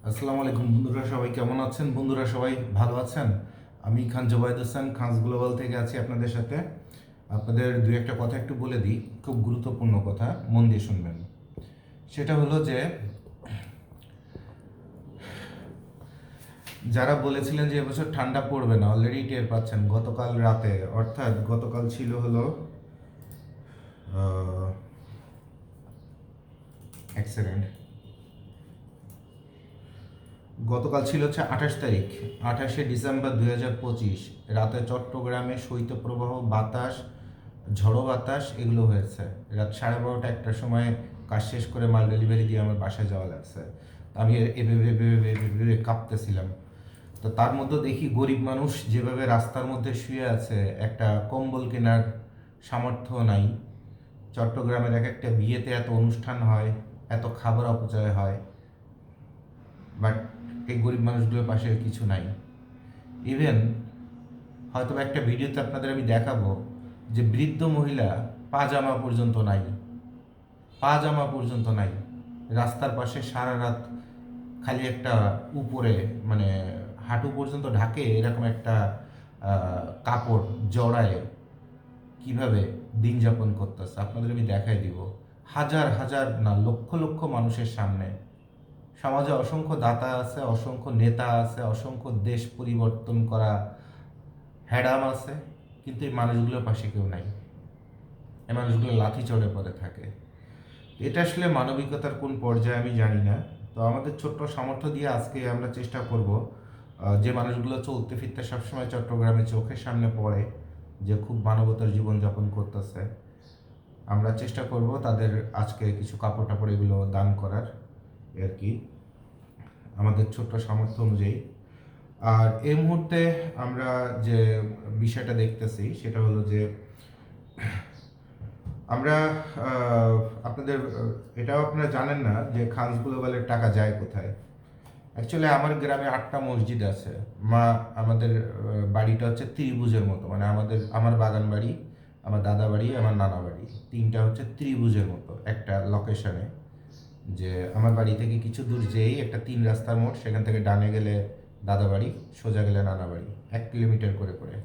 আসসালামু আলাইকুম বন্ধুরা, সবাই কেমন আছেন? বন্ধুরা সবাই ভালো আছেন? আমি খান জোবায়েদ হোসেন খানস গ্লোবাল থেকে আছি আপনাদের সাথে। আপনাদের দুই একটা কথা একটু বলে দিই, খুব গুরুত্বপূর্ণ কথা, মন দিয়ে শুনবেন। সেটা হলো যে যারা বলেছিলেন যে এবছর ঠান্ডা পড়বে না, অলরেডি টের পাচ্ছেন। গতকাল রাতে, অর্থাৎ গতকাল ছিল হলো এক সেকেন্ড, গতকাল ছিল হচ্ছে 28 তারিখ, 28শে ডিসেম্বর 2025। রাতে চট্টগ্রামে শৈত্যপ্রবাহ, বাতাস, ঝড়ো বাতাস এগুলো হয়েছে। রাত 12:30 একটার সময় কাজ শেষ করে মাল ডেলিভারি দিয়ে আমার বাসায় যাওয়া লাগছে। তো আমি এভাবে এভাবে এভাবে কাঁপতেছিলাম। তো তার মধ্যে দেখি গরিব মানুষ যেভাবে রাস্তার মধ্যে শুয়ে আছে, একটা কম্বল কেনার সামর্থ্য নাই। চট্টগ্রামের এক একটা বিয়েতে এত অনুষ্ঠান হয়, এত খাবার অপচয় হয়, বাট এই গরিব মানুষগুলোর পাশে কিছু নাই। ইভেন হয়তো একটা ভিডিওতে আপনাদের আমি দেখাবো যে বৃদ্ধ মহিলা পাজামা পর্যন্ত নাই, পাজামা পর্যন্ত নাই। রাস্তার পাশে সারা রাত খালি একটা উপরে, মানে হাঁটু পর্যন্ত ঢাকে এরকম একটা কাপড় জড়ায় কিভাবে দিন যাপন করতেছে আপনাদের আমি দেখাই দিব। হাজার হাজার না, লক্ষ লক্ষ মানুষের সামনে। সমাজে অসংখ্য দাতা আছে, অসংখ্য নেতা আছে, অসংখ্য দেশ পরিবর্তন করা হ্যাডাম আছে, কিন্তু এই মানুষগুলোর পাশে কেউ নাই। এই মানুষগুলো লাথি চড়ে পড়ে থাকে। এটা আসলে মানবিকতার কোন পর্যায়ে আমি জানি না। তো আমাদের ছোট্ট সামর্থ্য দিয়ে আজকে আমরা চেষ্টা করব, যে মানুষগুলো চলতে ফিরতে সবসময় চট্টগ্রামে চোখের সামনে পড়ে, যে খুব মানবতার জীবনযাপন করতেছে, আমরা চেষ্টা করব তাদের আজকে কিছু কাপড় টাপড় এগুলো দান করার, আর কি, আমাদের ছোট্ট সামর্থ্য অনুযায়ী। আর এই মুহূর্তে আমরা যে বিষয়টা দেখতেছি সেটা হলো যে আমরা আপনাদের এটাও আপনারা জানেন না যে খানস গ্লোবালের টাকা যায় কোথায়। অ্যাকচুয়ালি আমার গ্রামে 8টা মসজিদ আছে। আমাদের বাড়িটা হচ্ছে ত্রিভুজের মতো, মানে আমার বাগান বাড়ি, আমার দাদা বাড়ি, আমার নানা বাড়ি, তিনটা হচ্ছে ত্রিভুজের মতো একটা লোকেশনে। যে আমার বাড়ি থেকে কিছু দূর যেই একটা 3 রাস্তার মোড়, সেখান থেকে ডানে গেলে দাদা বাড়ি, সোজা গেলে নানা বাড়ি, 1 কিলোমিটার করে করে।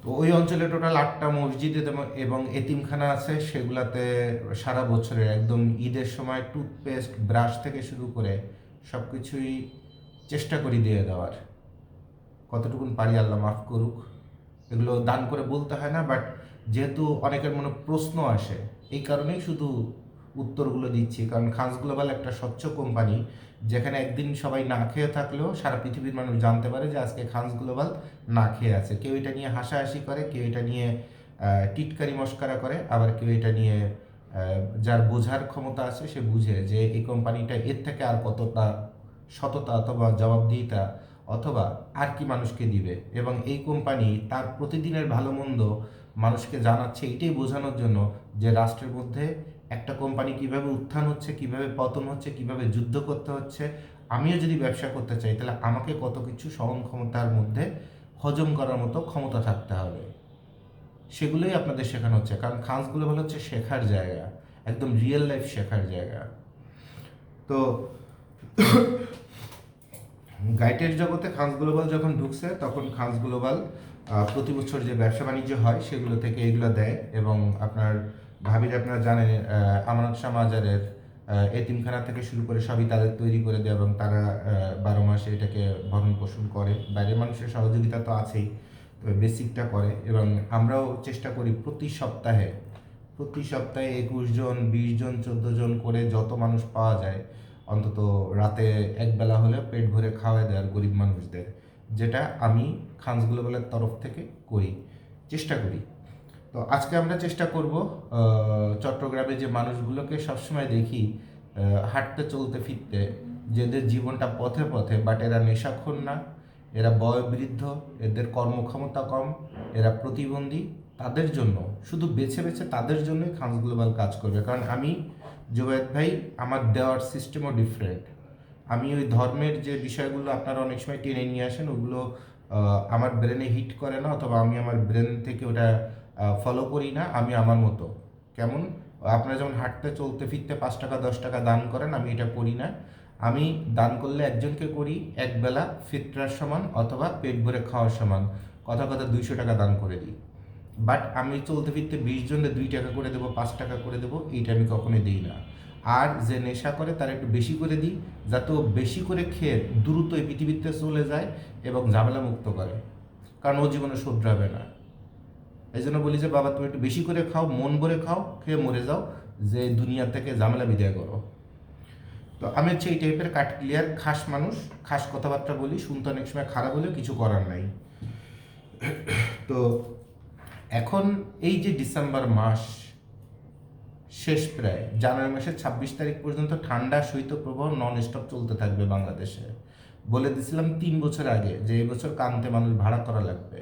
তো ওই অঞ্চলে টোটাল 8টা মসজিদ এবং এতিমখানা আছে। সেগুলাতে সারা বছরের একদম ঈদের সময় টুথপেস্ট, ব্রাশ থেকে শুরু করে সব কিছুই চেষ্টা করি দিয়ে দেওয়ার। কতটুকুন পারি আল্লাহ মাফ করুক। এগুলো দান করে বলতে হয় না, বাট যেহেতু অনেকের মনে প্রশ্ন আসে, এই কারণেই শুধু উত্তরগুলো দিচ্ছি। কারণ খানস গ্লোবাল একটা স্বচ্ছ কোম্পানি, যেখানে একদিন সবাই না খেয়ে থাকলেও সারা পৃথিবীর মানুষ জানতে পারে যে আজকে খানস গ্লোবাল না খেয়ে আছে। কেউ এটা নিয়ে হাসাহাসি করে, কেউ এটা নিয়ে টিটকারি মস্কারা করে, আবার কেউ এটা নিয়ে যার বোঝার ক্ষমতা আছে সে বুঝে যে এই কোম্পানিটা এর থেকে আর কতটা সততা অথবা জবাবদিহিতা অথবা আর কি মানুষকে দিবে। এবং এই কোম্পানি তার প্রতিদিনের ভালো মন্দ মানুষকে জানাচ্ছে এটাই বোঝানোর জন্য যে রাষ্ট্রের মধ্যে একটা কোম্পানি কিভাবে উত্থান হচ্ছে, কিভাবে পতন হচ্ছে, কিভাবে যুদ্ধ করতে হচ্ছে। আমিও যদি ব্যবসা করতে চাই তাহলে আমাকে কত কিছু সহন ক্ষমতার মধ্যে হজম করার মতো ক্ষমতা থাকতে হবে, সেগুলোই আপনাদের শেখানো হচ্ছে। কারণ খানসগুলো বলা হচ্ছে শেখার জায়গা, একদম রিয়েল লাইফ শেখার জায়গা। তো গাইডের জগতে খানস গ্লোবাল যখন ঢুকছে, তখন খানস গ্লোবাল প্রতি বছর যে ব্যবসা বাণিজ্য হয় সেগুলো থেকে এগুলো দেয়। এবং আপনার ভাবির আপনারা জানেন, আমানত শাহ মাজারের এতিমখানা থেকে শুরু করে সবই তাদের তৈরি করে দেয় এবং তারা 12 মাসে এটাকে ভরণ পোষণ করে। বাইরের মানুষের সহযোগিতা তো আছেই, তবে বেসিকটা করে। এবং আমরাও চেষ্টা করি প্রতি সপ্তাহে 21 জন, 20 জন, 14 জন করে যত মানুষ পাওয়া যায় অন্তত রাতে একবেলা হলে পেট ভরে খাওয়াই দেওয়ার গরিব মানুষদের, যেটা আমি খানস গ্লোবালের তরফ থেকে করি, চেষ্টা করি। তো আজকে আমরা চেষ্টা করব চট্টগ্রামে যে মানুষগুলোকে সবসময় দেখি হাঁটতে চলতে ফিরতে, যাদের জীবনটা পথে পথে, বাট এরা নেশাখোর না, এরা বয়োবৃদ্ধ, এদের কর্মক্ষমতা কম, এরা প্রতিবন্ধী, তাদের জন্য শুধু বেছে বেছে তাদের জন্যই খানস গ্লোবাল কাজ করবে। কারণ আমি জুবায়েদ ভাই, আমার দেওয়ার সিস্টেমও ডিফারেন্ট। আমি ওই ধর্মের যে বিষয়গুলো আপনারা অনেক সময় টেনে নিয়ে আসেন, ওগুলো আমার ব্রেনে হিট করে না, অথবা আমি আমার ব্রেন থেকে ওটা ফলো করি না। আমি আমার মতো, কেমন আপনারা যেমন হাঁটতে চলতে ফিরতে 5 টাকা 10 টাকা দান করেন, আমি এটা করি না। আমি দান করলে একজনকে করি একবেলা ফিতরার সমান অথবা পেট ভরে খাওয়ার সমান, কথা কথা 200 টাকা দান করে দিই। বাট আমি চলতে ফিরতে 20 জনে 2 টাকা করে দেবো, 5 টাকা করে দেবো, এইটা আমি কখনোই দিই না। আর যে নেশা করে তার একটু বেশি করে দিই, যাতে ও বেশি করে খেয়ে দ্রুত এই পৃথিবীতে চলে যায় এবং ঝামেলা মুক্ত করে, কারণ ও জীবনে শুধরাবে না। এই জন্য বলি যে বাবা, তুমি একটু বেশি করে খাও, মন ভরে খাও, খেয়ে মরে যাও, যে দুনিয়া থেকে ঝামেলা বিদায় করো। তো আমি হচ্ছে এই টাইপের কাট ক্লিয়ার খাস মানুষ, খাস কথাবার্তা বলি, শুনতে অনেক সময় খারাপ হলেও কিছু করার নাই। তো এখন এই যে ডিসেম্বর মাস শেষ, প্রায় জানুয়ারি মাসের 26 তারিখ পর্যন্ত ঠান্ডা শৈত্যপ্রবাহ নন স্টপ চলতে থাকবে বাংলাদেশে। বলে দিছিলাম 3 বছর আগে যে এই বছর কানতে মানুষ ভাড়া করা লাগবে।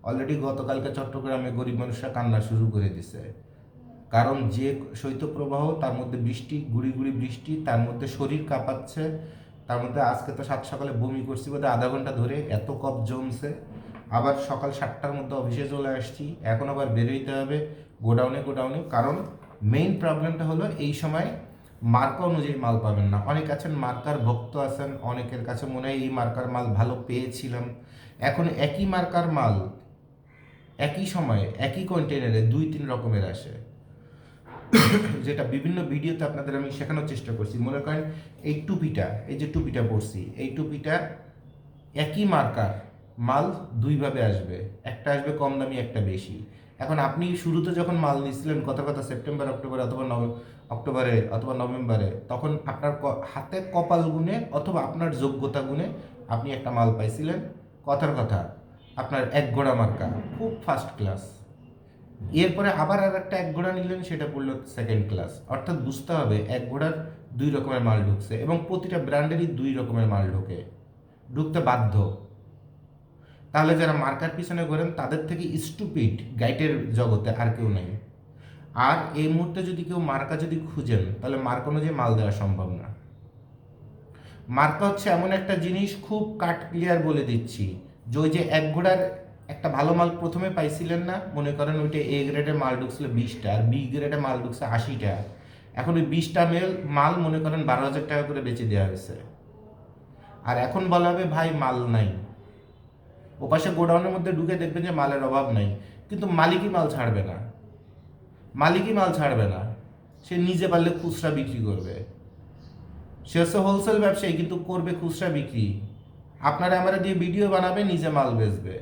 অলরেডি গতকালকে চট্টগ্রামে গরিব মানুষরা কান্না শুরু করে দিছে, কারণ যে শৈত্যপ্রবাহ, তার মধ্যে বৃষ্টি, গুড়ি গুড়ি বৃষ্টি, তার মধ্যে শরীর কাঁপাচ্ছে, তার মধ্যে আজকে তো 7 সকালে বমি করছি বোধহয় আধা ঘন্টা ধরে, এত কফ জমছে। আবার সকাল 7টার মধ্যে অফিসে চলে আসছি, এখন আবার বেরোইতে হবে গোডাউনে গোডাউনে, কারণ মেইন প্রবলেমটা হলো এই সময় মার্কা অনুযায়ী মাল পাবেন না। অনেক আছেন মার্কার ভক্ত আছেন, অনেকের কাছে মনে হয় এই মার্কার মাল ভালো পেয়েছিলাম। এখন একই মার্কার মাল একই সময়ে একই কন্টেনারে 2-3 রকমের আসে, যেটা বিভিন্ন ভিডিওতে আপনাদের আমি শেখানোর চেষ্টা করছি। মনে করেন এই টুপিটা, এই যে টুপিটা পরছি, এই টুপিটা একই মার্কার মাল দুইভাবে আসবে, একটা আসবে কম দামি, একটা বেশি। এখন আপনি শুরুতে যখন মাল নিয়েছিলেন কথা কথা সেপ্টেম্বর অক্টোবরে অথবা অক্টোবরে অথবা নভেম্বরে, তখন আপনার হাতে কপাল গুণে অথবা আপনার যোগ্যতা গুণে আপনি একটা মাল পাইছিলেন, কথার কথা আপনার 1 ঘোড়া মার্কা, খুব ফার্স্ট ক্লাস। এরপরে আবার আর একটা 1 ঘোড়া নিলেন, সেটা পড়লো সেকেন্ড ক্লাস। অর্থাৎ বুঝতে হবে 1 ঘোড়ার 2 রকমের মাল ঢুকছে, এবং প্রতিটা ব্র্যান্ডেরই 2 রকমের মাল ঢুকতে বাধ্য। তাহলে যারা মার্কার পিছনে ঘোরেন তাদের থেকে স্টুপিড গাইটের জগতে আর কেউ নেই। আর এই মুহূর্তে যদি কেউ মার্কা যদি খুঁজেন, তাহলে মার্কা অনুযায়ী মাল দেওয়া সম্ভব না। মার্কা হচ্ছে এমন একটা জিনিস, খুব কাট ক্লিয়ার বলে দিচ্ছি, যে ওই যে 1 ঘোড়ার একটা ভালো মাল প্রথমে পাইছিলেন না, মনে করেন ওইটা এ গ্রেডের মাল ঢুকছিল 20টা, আর বি গ্রেডের মাল ঢুকছে 80টা। এখন ওই 20টা মাল মনে করেন 12,000 টাকা করে বেচে দেওয়া হয়েছে, আর এখন বলা হবে ভাই মাল নাই। ওপাশে গোডাউনের মধ্যে ঢুকে দেখবেন যে মালের অভাব নাই, কিন্তু মালিকই মাল ছাড়বে না, মালিকই মাল ছাড়বে না। সে নিজে পারলে খুচরা বিক্রি করবে, সে হচ্ছে হোলসেল ব্যবসায়ী, কিন্তু করবে খুচরা বিক্রি। আপনারা আমরা দিয়ে ভিডিও বানাবে, নিজে মাল বেচবে।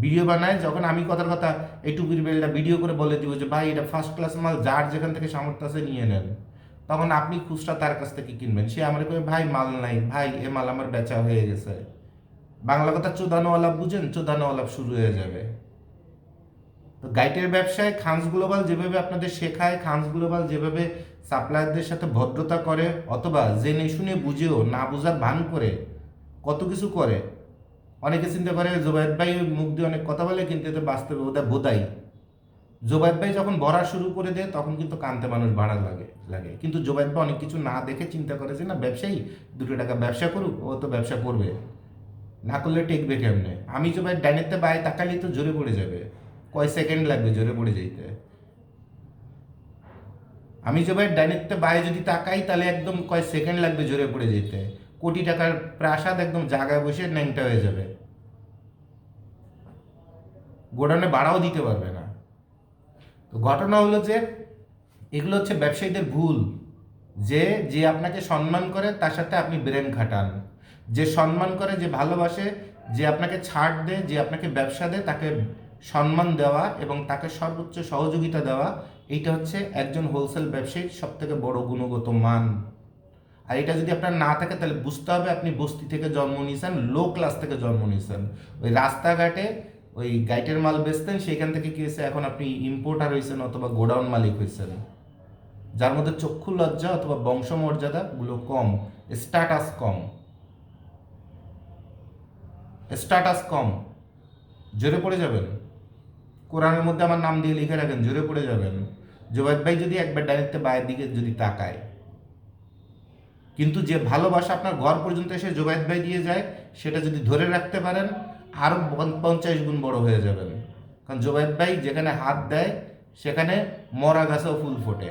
ভিডিও বানায় যখন, আমি কথার কথা এই টুপির বেলটা ভিডিও করে বলে দিব যে ভাই এটা ফার্স্ট ক্লাস মাল, যার যেখান থেকে সামর্থ্য আছে নিয়ে নেন, তখন আপনি খুচরা তার কাছ থেকে কিনবেন। সে আমার কবে ভাই মাল নাই, ভাই এ মাল আমার বেচা হয়ে গেছে। বাংলা কথা চোদানো আলাপ বুঝেন, চোদানো আলাপ শুরু হয়ে যাবে। তো গাইটের ব্যবসায় খানস গ্লোবাল যেভাবে আপনাদের শেখায়, খানস গ্লোবাল যেভাবে সাপ্লায়ারদের সাথে ভদ্রতা করে, অথবা জেনে শুনে বুঝেও না বুঝার ভান করে কত কিছু করে। অনেকে চিন্তা করে জোবায়েদ ভাই মুখ দিয়ে অনেক কথা বলে, কিন্তু এতে বাস্তবে ওটা বোধাই। জোবায়েদ ভাই যখন ভরা শুরু করে দেয় তখন কিন্তু কানতে মানুষ ভাড়া লাগে। কিন্তু জোবায়েদ ভাই অনেক কিছু না দেখে চিন্তা করে যে না, ব্যবসায়ী 2 টাকা ব্যবসা করুক, ও তো ব্যবসা করবে, না করলে টেকবে কেমনে। আমি জোবায়েদ ডাইনেতে বায়ে তাকালেই তো জোরে পড়ে যাবে, কয় সেকেন্ড লাগবে জোরে পড়ে যাইতে। আমি জোবায়েদ ডাইনেতে বায়ে যদি তাকাই, তাহলে একদম কয় সেকেন্ড লাগবে জোরে পড়ে যেতে। কোটি টাকার প্রাসাদ একদম জায়গায় বসে ন্যাংটা হয়ে যাবে, গোডাউনে ভাড়াও দিতে পারবে না। তো ঘটনা হলো যে এগুলো হচ্ছে ব্যবসায়ীদের ভুল, যে যে আপনাকে সম্মান করে তার সাথে আপনি ব্রেন খাটান। যে সম্মান করে, যে ভালোবাসে, যে আপনাকে ছাড় দেয়, যে আপনাকে ব্যবসা দেয়, তাকে সম্মান দেওয়া এবং তাকে সর্বোচ্চ সহযোগিতা দেওয়া, এইটা হচ্ছে একজন হোলসেল ব্যবসায়ীর সব থেকে বড় গুণগত মান। আর এটা যদি আপনার না থাকে, তাহলে বুঝতে হবে আপনি বস্তি থেকে জন্ম নিয়েছেন, লো ক্লাস থেকে জন্ম নিয়েছেন। ওই রাস্তাঘাটে ওই গাইটের মাল বেচতেন, সেখান থেকে কি হয়েছে, এখন আপনি ইম্পোর্টার হয়েছেন অথবা গোডাউন মালিক হয়েছেন, যার মধ্যে চক্ষু লজ্জা অথবা বংশমর্যাদা গুলো কম, স্ট্যাটাস কম, স্ট্যাটাস কম। জোরে পড়ে যাবেন, কোরআনের মধ্যে আমার নাম দিয়ে লিখে রাখেন, জোরে পড়ে যাবেন। জোবায়েদ ভাই যদি একবার ডাইরেক্টে বায়ের দিকে যদি তাকায়, কিন্তু যে ভালোবাসা আপনার ঘর পর্যন্ত এসে জোবায়েদ ভাই দিয়ে যায়, সেটা যদি ধরে রাখতে পারেন, আরও 50 গুণ বড় হয়ে যাবেন। কারণ জোবায়েদ ভাই যেখানে হাত দেয়, সেখানে মরা গাছেও ফুল ফোটে।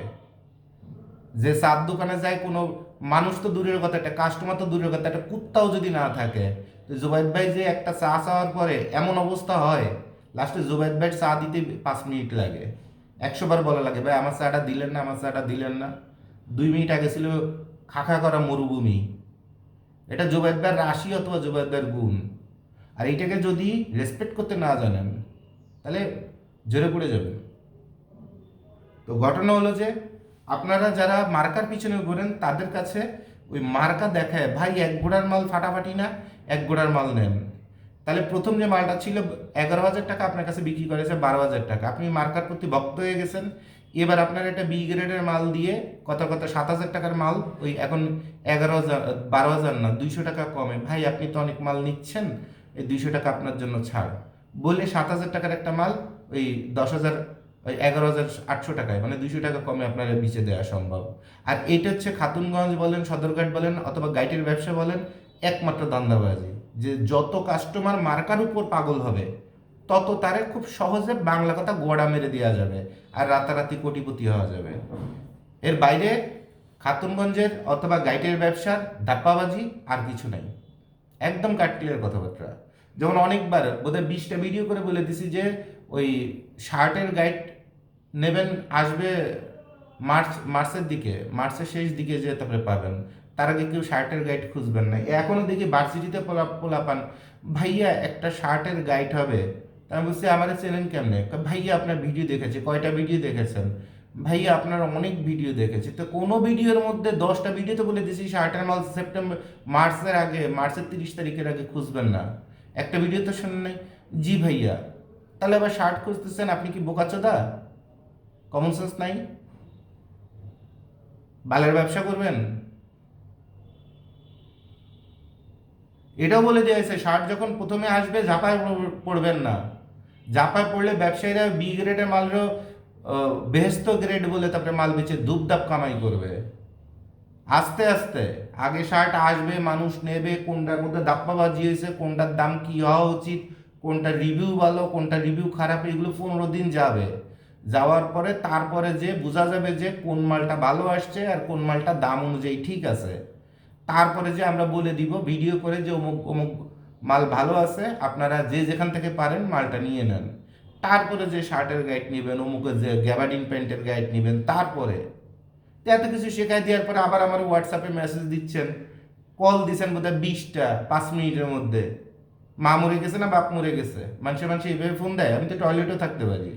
যে চার দোকানে যায়, কোনো মানুষ তো দূরের কথা, একটা কাস্টমার তো দূরের কথা, একটা কুত্তাও যদি না থাকে, তো জুবাইদ ভাই যে একটা চা চাওয়ার পরে এমন অবস্থা হয়, লাস্টে জুবাইদ ভাই চা দিতে 5 মিনিট লাগে, 100 বার বলা লাগে ভাই আমার চাটা দিলেন না, আমার চাটা দিলেন না। 2 মিনিট আগে ছিল খাখা করা মরুভূমি। এটা জুবাইদ ভাইয়ের রাশি অথবা জুবাইদ ভাইয়ের গুণ। আর এইটাকে যদি রেসপেক্ট করতে না জানেন তাহলে জোরে পড়ে যাবেন। তো ঘটনা হলো যে আপনারা যারা মার্কার পিছনে ঘোরেন তাদের কাছে ওই মার্কা দেখায় ভাই 1 গোড়ার মাল ফাটাফাটি না, 1 গোড়ার মাল নেন। তাহলে প্রথম যে মালটা ছিল 11,000 টাকা, আপনার কাছে বিক্রি করেছে 12,000 টাকা, আপনি মার্কার প্রতি ভক্ত হয়ে গেছেন। এবার আপনার একটা বি গ্রেডের মাল দিয়ে কথা কথা 7,000 টাকার মাল ওই এখন 11,000 12,000 না 200 টাকা কমে, ভাই আপনি তো অনেক মাল নিচ্ছেন, এই 200 টাকা আপনার জন্য ছাড় বলে 7,000 টাকার একটা মাল ওই 10,000 ওই 11,800 টাকায়, মানে 200 টাকা কমে আপনার বেচে দেওয়া সম্ভব। আর এটা হচ্ছে খাতুনগঞ্জ বলেন, সদরঘাট বলেন অথবা গাইটের ব্যবসা বলেন, একমাত্র দান্দাবাজি। যে যত কাস্টমার মার্কার উপর পাগল হবে তত তারে খুব সহজে বাংলা কথা গোড়া মেরে দেওয়া যাবে আর রাতারাতি কোটিপতি হওয়া যাবে। এর বাইরে খাতুনগঞ্জের অথবা গাইটের ব্যবসার ধাপ্পাবাজি আর কিছু নাই, একদম কাটক্লিয়ার কথাবার্তা। যেমন অনেকবার বোধহয় 20টা ভিডিও করে বলে দিছি যে ওই শার্টের গাইড নেবেন, আসবে মার্চের দিকে, মার্চের শেষ দিকে যে তারপরে পাবেন, তার আগে কেউ শার্টের গাইড খুঁজবেন না। এখনও দেখি ভার্সিটিতে পোলাপান, ভাইয়া একটা শার্টের গাইড হবে। তা আমি বলছি আমার চেনেন কেমনে? ভাইয়া আপনার ভিডিও দেখেছি। কয়টা ভিডিও দেখেছেন? ভাইয়া আপনার অনেক ভিডিও দেখেছি। তো কোনো ভিডিওর মধ্যে 10টা ভিডিওতে বলে দিয়েছি শার্টের মাল মার্চের আগে, মার্চের 30 তারিখের আগে খুঁজবেন না, একটা ভিডিও তো শুনে নাই। জি ভাইয়া, তাহলে আবার শার্ট খুঁজতেছেন, আপনি কি বোকাচোদা? কমন সেন্স নাই? বালের ব্যবসা করবেন? এটাও বলে দিয়েছে শার্ট যখন প্রথমে আসবে ঝাঁপায় পড়বেন না, ঝাঁপায় পড়লে ব্যবসায়ীরা বি গ্রেডের মালেরও বেহেস্ত গ্রেড বলে তারপরে মাল বেচে দুপদাপ কামাই করবে। আস্তে আস্তে আগে শার্ট আসবে, মানুষ নেবে, কোনটার মধ্যে দাপ্পাবাজি হয়েছে, কোনটার দাম কি হওয়া উচিত, কোনটা রিভিউ ভালো, কোনটা রিভিউ খারাপ, এগুলো 15 দিন যাবে। যাওয়ার পরে তারপরে যে বোঝা যাবে যে কোন মালটা ভালো আসছে আর কোন মালটা দাম অনুযায়ী ঠিক আছে। তারপরে যে আমরা বলে দিব ভিডিও করে যে অমুক অমুক মাল ভালো আছে, আপনারা যে যেখান থেকে পারেন মালটা নিয়ে নেন। তারপরে যে শার্টের গাইড নেবেন, অমুকের যে গ্যাবার্ডিন প্যান্টের গাইড নেবেন, তারপরে এত কিছু শেখাই দেওয়ার পরে আবার আমার হোয়াটসঅ্যাপে মেসেজ দিচ্ছেন, কল দিচ্ছেন বোধহয় 20টা 5 মিনিটের মধ্যে। মা মরে গেছে না বাপ মরে গেছে, মানুষে এইভাবে ফোন দেয়, আমি তো টয়লেটেও থাকতে পারি।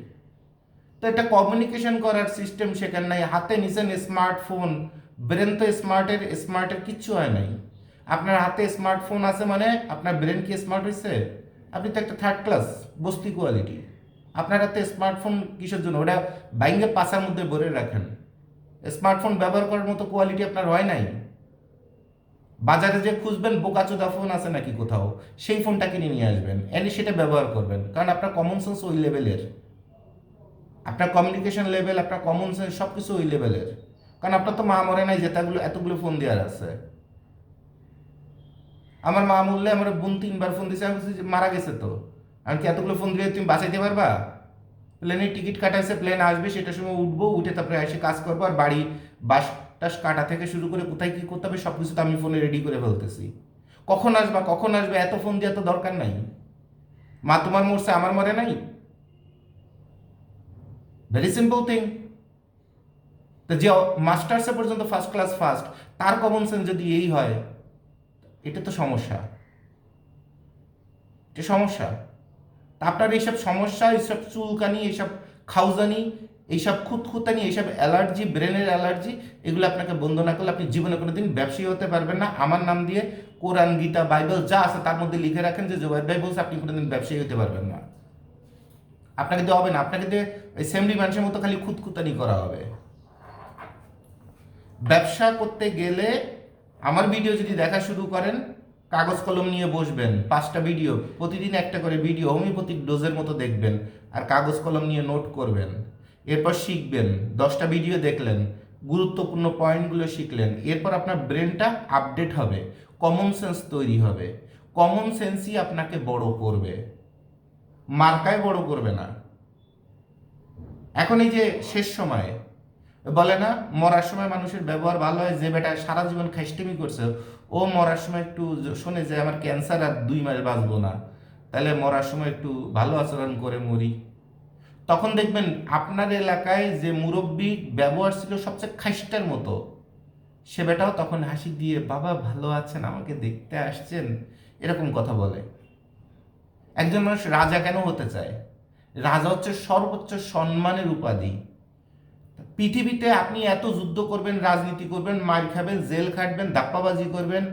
তো একটা কমিউনিকেশন করার সিস্টেম শেখার নাই, হাতে নিছেন স্মার্টফোন, ব্রেন তো স্মার্টের কিচ্ছু হয় নাই। আপনার হাতে স্মার্টফোন আছে মানে আপনার ব্রেন কি স্মার্ট হয়েছে? আপনি তো একটা থার্ড ক্লাস বস্তি কোয়ালিটি। আপনার হাতে স্মার্টফোন কিসের জন্য? ওটা বাইঙ্গে পাশার মধ্যে ভরে রাখেন। স্মার্টফোন ব্যবহার করার মতো কোয়ালিটি আপনার হয় নাই। বাজারে যে খুঁজবেন বোকাচোদা ফোন আছে নাকি কোথাও, সেই ফোনটা কিনে নিয়ে আসবেন, এনে সেটা ব্যবহার করবেন, কারণ আপনার কমন সেন্স ওই লেভেলের, আপনার কমিউনিকেশন লেভেল, আপনার কমন সেন্স সব কিছু ওই লেভেলের। কারণ আপনার তো মা মরে নাই যে এতগুলো ফোন দেওয়ার আছে। আমার মা মরলে আমার বোন 3বার ফোন দিয়েছে, আমি বলছি যে মারা গেছে তো, আমি কি এতগুলো ফোন দিয়ে তুমি বাঁচাইতে পারবা? প্লেনের টিকিট কাটাইছে, প্লেন আসবে, সেটার সময় উঠবো, উঠে তারপরে এসে কাজ করবো, আর বাড়ি বাস টাস কাটা থেকে শুরু করে কোথায় কী করতে হবে সব কিছু তো আমি ফোনে রেডি করে ফেলতেছি। কখন আসবা কখন আসবে এত ফোন দেওয়া তো দরকার নাই। মা তোমার মরছে, আমার মরে নাই। Very simple thing. তো যে মাস্টার্সে পর্যন্ত ফার্স্ট ক্লাস ফার্স্ট, তার কমন সেন্স যদি এই হয়, এটা তো সমস্যা, এটা সমস্যা। তা আপনার এইসব সমস্যা, এইসব চুলকানি, এইসব খাউজানি, এইসব খুঁতখুতানি, এইসব অ্যালার্জি, ব্রেনের অ্যালার্জি, এগুলো আপনাকে বন্ধ না করলে আপনি জীবনে কোনোদিন ব্যবসায়ী হতে পারবেন না। আমার নাম দিয়ে কোরআন, গীতা, বাইবেল যা আছে তার মধ্যে লিখে রাখেন যে জুবাইর ভাই বলছে, আপনি কোনোদিন ব্যবসায়ী হতে পারবেন না। আপনাকে দিয়ে হবে না, আপনাকে দিয়ে ওই সেমরি মানুষের মতো খালি খুঁতখুতানি করা হবে। ব্যবসা করতে গেলে আমার ভিডিও যদি দেখা শুরু করেন, কাগজ কলম নিয়ে বসবেন, 5টা ভিডিও, প্রতিদিন একটা করে ভিডিও হোমিওপ্যাথিক ডোজের মতো দেখবেন, আর কাগজ কলম নিয়ে নোট করবেন। এরপর শিখবেন, 10টা ভিডিও দেখলেন, গুরুত্বপূর্ণ পয়েন্টগুলো শিখলেন, এরপর আপনার ব্রেনটা আপডেট হবে, কমন সেন্স তৈরি হবে। কমন সেন্সই আপনাকে বড় করবে, মার্কায় বড় করবে না। এখন এই যে শেষ সময় বলে না মরার সময় মানুষের ব্যবহার ভালো হয়, যে বেটা সারা জীবন খাইস্টেমি করছে ও মরার সময় একটু শোনে যে আমার ক্যান্সার আর 2 মাস বাঁচবো না, তাহলে মরার সময় একটু ভালো আচরণ করে মরি। তখন দেখবেন আপনার এলাকায় যে মুরব্বী ব্যবহার ছিল সবচেয়ে খাইস্টার মতো, সে বেটাও তখন হাসি দিয়ে বাবা ভালো আছেন, আমাকে দেখতে আসছেন, এরকম কথা বলে। একজন মানুষ রাজা কেন হতে চায়? রাজা হচ্ছে সর্বোচ্চ সম্মানের উপাধি। পৃথিবীতে আপনি এত যুদ্ধ করবেন, রাজনীতি করবেন, মার খাবেন, জেল খাটবেন, দাপ্পাবাজি করবেন,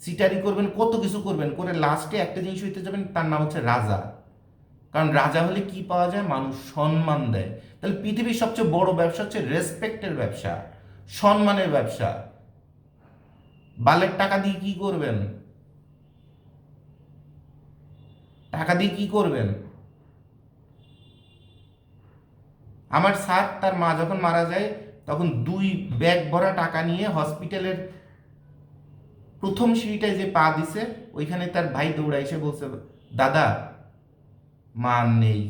সিটারি করবেন, কত কিছু করবেন, করে লাস্টে একটা জিনিস হইতে যাবেন, তার নাম হচ্ছে রাজা। কারণ রাজা হলে কি পাওয়া যায়? মানুষ সম্মান দেয়। তাহলে পৃথিবীর সবচেয়ে বড় ব্যবসা হচ্ছে রেসপেক্টের ব্যবসা, সম্মানের ব্যবসা। বালের টাকা দিয়ে কি করবেন? টাকা দিয়ে কি করবেন? আমার স্যার তার মা যখন মারা যায় তখন 2 ব্যাগ ভরা টাকা নিয়ে হসপিটালের প্রথম সিঁড়িটায় যে পা দিছে, ওইখানে তার ভাই দৌড়া এসে বলছে, দাদা মা আর নেই,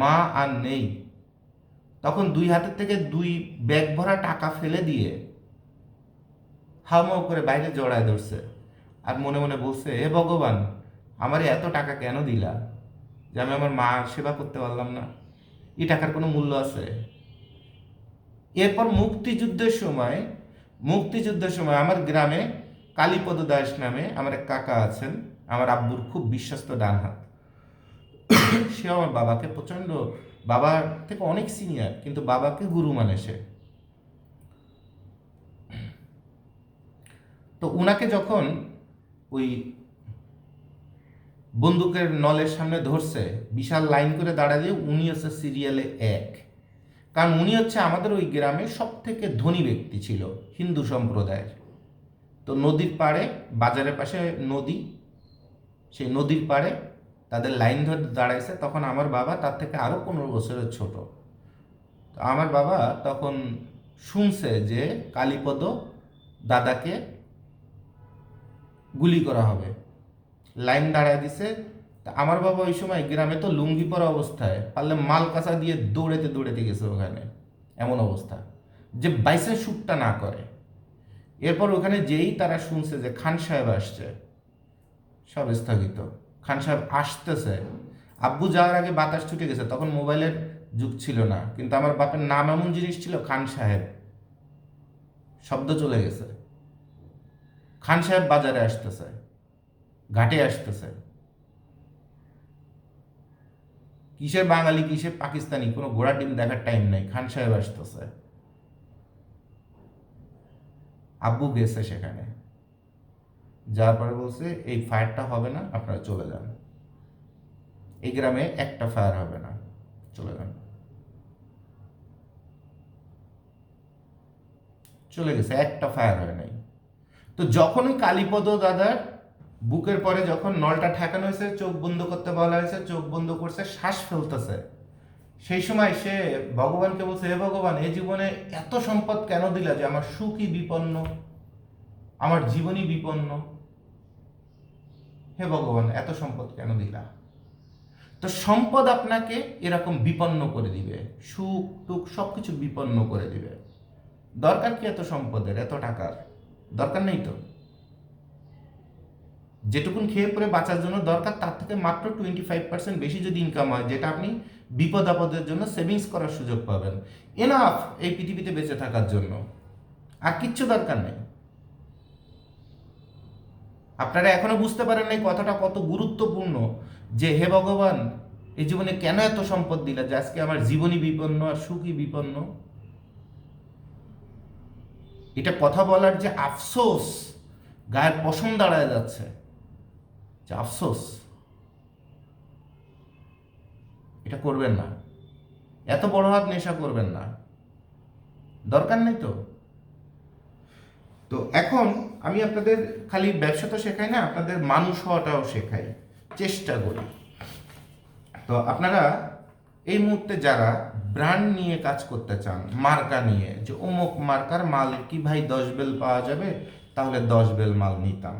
মা আর নেই। তখন 2 হাতের থেকে 2 ব্যাগ ভরা টাকা ফেলে দিয়ে হাউমাউ করে বাইরে জড়ায় ধরছে, আর মনে মনে বলছে, হে ভগবান, আমারে এত টাকা কেন দিলা যে আমি আমার মা সেবা করতে পারলাম না? এই টাকার কোনো মূল্য আছে? এরপর মুক্তিযুদ্ধের সময় আমার গ্রামে কালীপদ দাস নামে আমার এক কাকা আছেন, আমার আব্বুর খুব বিশ্বস্ত ডান হাত। সে আমার বাবাকে প্রচণ্ড, বাবার থেকে অনেক সিনিয়র, কিন্তু বাবাকে গুরু মানে সে। তো উনাকে যখন ওই বন্দুকের নলের সামনে ধরছে, বিশাল লাইন করে দাঁড়ালে উনি হচ্ছে সিরিয়ালে 1, কারণ উনি হচ্ছে আমাদের ওই গ্রামের সব থেকে ধনী ব্যক্তি ছিল, হিন্দু সম্প্রদায়ের। তো নদীর পাড়ে, বাজারের পাশে নদী, সেই নদীর পাড়ে তাদের লাইন ধরে দাঁড়াইছে। তখন আমার বাবা তার থেকে আরও 15 বছরের ছোট। তো আমার বাবা তখন শুনছে যে কালীপদ দাদাকে গুলি করা হবে, লাইন দাঁড়ায় দিছে। তা আমার বাবা ওই সময় গ্রামে তো লুঙ্গি পরা অবস্থায়, পারলে মাল কাঁচা দিয়ে দৌড়েতে দৌড়েতে গেছে ওখানে, এমন অবস্থা যে বাইসের শ্যুটটা না করে। এরপর ওখানে যেই তারা শুনছে যে খান সাহেব আসছে, সব স্থগিত। খান সাহেব আসতেছে, আব্বু যাওয়ার আগে বাতাস ছুটে গেছে, তখন মোবাইলের যুগ ছিল না, কিন্তু আমার বাপের নাম এমন জিনিস ছিল খান সাহেব, শব্দ চলে গেছে। খান সাহেব বাজারে আসতেছে, ঘাটে আসতেছে, কিসের বাঙালি কিসের পাকিস্তানি কোনো ঘোড়া ডিম দেখার টাইম নেই, খান সাহেব আসতেছে। আব্বু গেছে সেখানে, যাওয়ার পরে বলছে এই ফায়ারটা হবে না, আপনারা চলে যান, এই গ্রামে একটা ফায়ার হবে না, চলে যান। চলে গেছে, একটা ফায়ার হয় নাই। তো যখন ওই কালীপদ দাদার বুকের পরে যখন নলটা ঠেকানো হয়েছে, চোখ বন্ধ করতে বলা হয়েছে, চোখ বন্ধ করছে, শ্বাস ফেলতেছে, সেই সময় সে ভগবানকে বলছে, হে ভগবান, এই জীবনে এত সম্পদ কেন দিলা যে আমার সুখই বিপন্ন, আমার জীবনই বিপন্ন? হে ভগবান, এত সম্পদ কেন দিলা? তো সম্পদ আপনাকে এরকম বিপন্ন করে দিবে, সুখ টুক সবকিছু বিপন্ন করে দিবে। দরকার কি এত সম্পদের, এত টাকার? দরকার নেই তো। যেটুকুন খেয়ে পরে বাঁচার জন্য দরকার, তার থেকে মাত্র 25% বেশি যদি ইনকাম হয়, যেটা আপনি বিপদ আপদের জন্য সেভিংস করার সুযোগ পাবেন, এনাফ এই পৃথিবীতে বেঁচে থাকার জন্য। আর কিচ্ছু দরকার নেই। আপনারা এখনো বুঝতে পারেন নাই কথাটা কত গুরুত্বপূর্ণ, যে হে ভগবান, এই জীবনে কেন এত সম্পদ দিলা যে আজকে আমার জীবনই বিপন্ন আর সুখই বিপন্ন? এটা কথা বলার যে আফসোস, গায়ের পশম দাঁড়ায় যাচ্ছে, যে আফসোস, এটা করবেন না। এত বড় হাত নেশা করবেন না, দরকার নেই তো। তো এখন আমি আপনাদের খালি ব্যবসা তো শেখাই না, আপনাদের মানুষ হওয়াটাও শেখাই, চেষ্টা করি। তো আপনারা এই মুহূর্তে যারা ব্র্যান্ড নিয়ে কাজ করতে চান, মার্কা নিয়ে, যে অমুক মার্কার মাল কি ভাই 10 বেল পাওয়া যাবে, তাহলে 10 বেল মাল নিতাম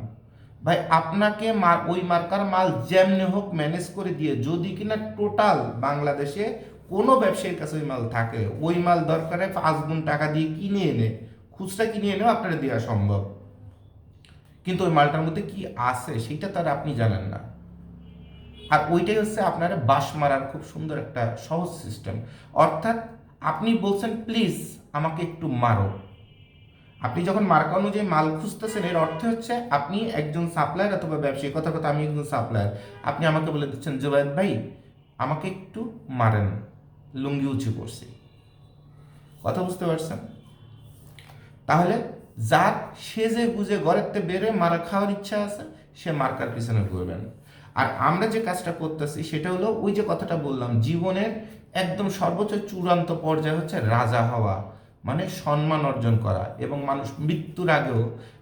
ভাই। আপনাকে ওই মার্কার মাল যেমনি হোক ম্যানেজ করে দিয়ে, যদি কিনা টোটাল বাংলাদেশে কোনো ব্যবসায়ীর কাছে ওই মাল থাকে, ওই মাল দরকারে 5 গুণ টাকা দিয়ে কিনে এনে, খুচরা কিনে এনেও আপনারা দেওয়া সম্ভব, কিন্তু ওই মালটার মধ্যে কি আছে সেটা তার আপনি জানেন না। আর ওইটাই হচ্ছে আপনারা বাঁশ মারার খুব সুন্দর একটা সহজ সিস্টেম। অর্থাৎ আপনি বলছেন প্লিজ আমাকে একটু মারো, আপনি যখন মার্কা অনুযায়ী মাল খুঁজতেছেন, এর অর্থ হচ্ছে আপনি একজন সাপ্লায়ার অথবা ব্যবসায়ী, কথা কথা আমি একজন সাপ্লায়ার, আপনি আমাকে বলে দিচ্ছেন জুবায়েদ ভাই আমাকে একটু মারেন, লুঙ্গি উঁচু করছি। কথা বুঝতে পারছেন? তাহলে যার সেজে গুজে ঘরের থেকে বেরে মারা খাওয়ার ইচ্ছা আছে, সে মার্কার পিছনে ঘুরবেন। আর আমরা যে কাজটা করতেছি সেটা হলো ওই যে কথাটা বললাম, জীবনের একদম সর্বোচ্চ চূড়ান্ত পর্যায়ে হচ্ছে রাজা হওয়া, মানে সম্মান অর্জন করা। এবং মানুষ মৃত্যুর আগেও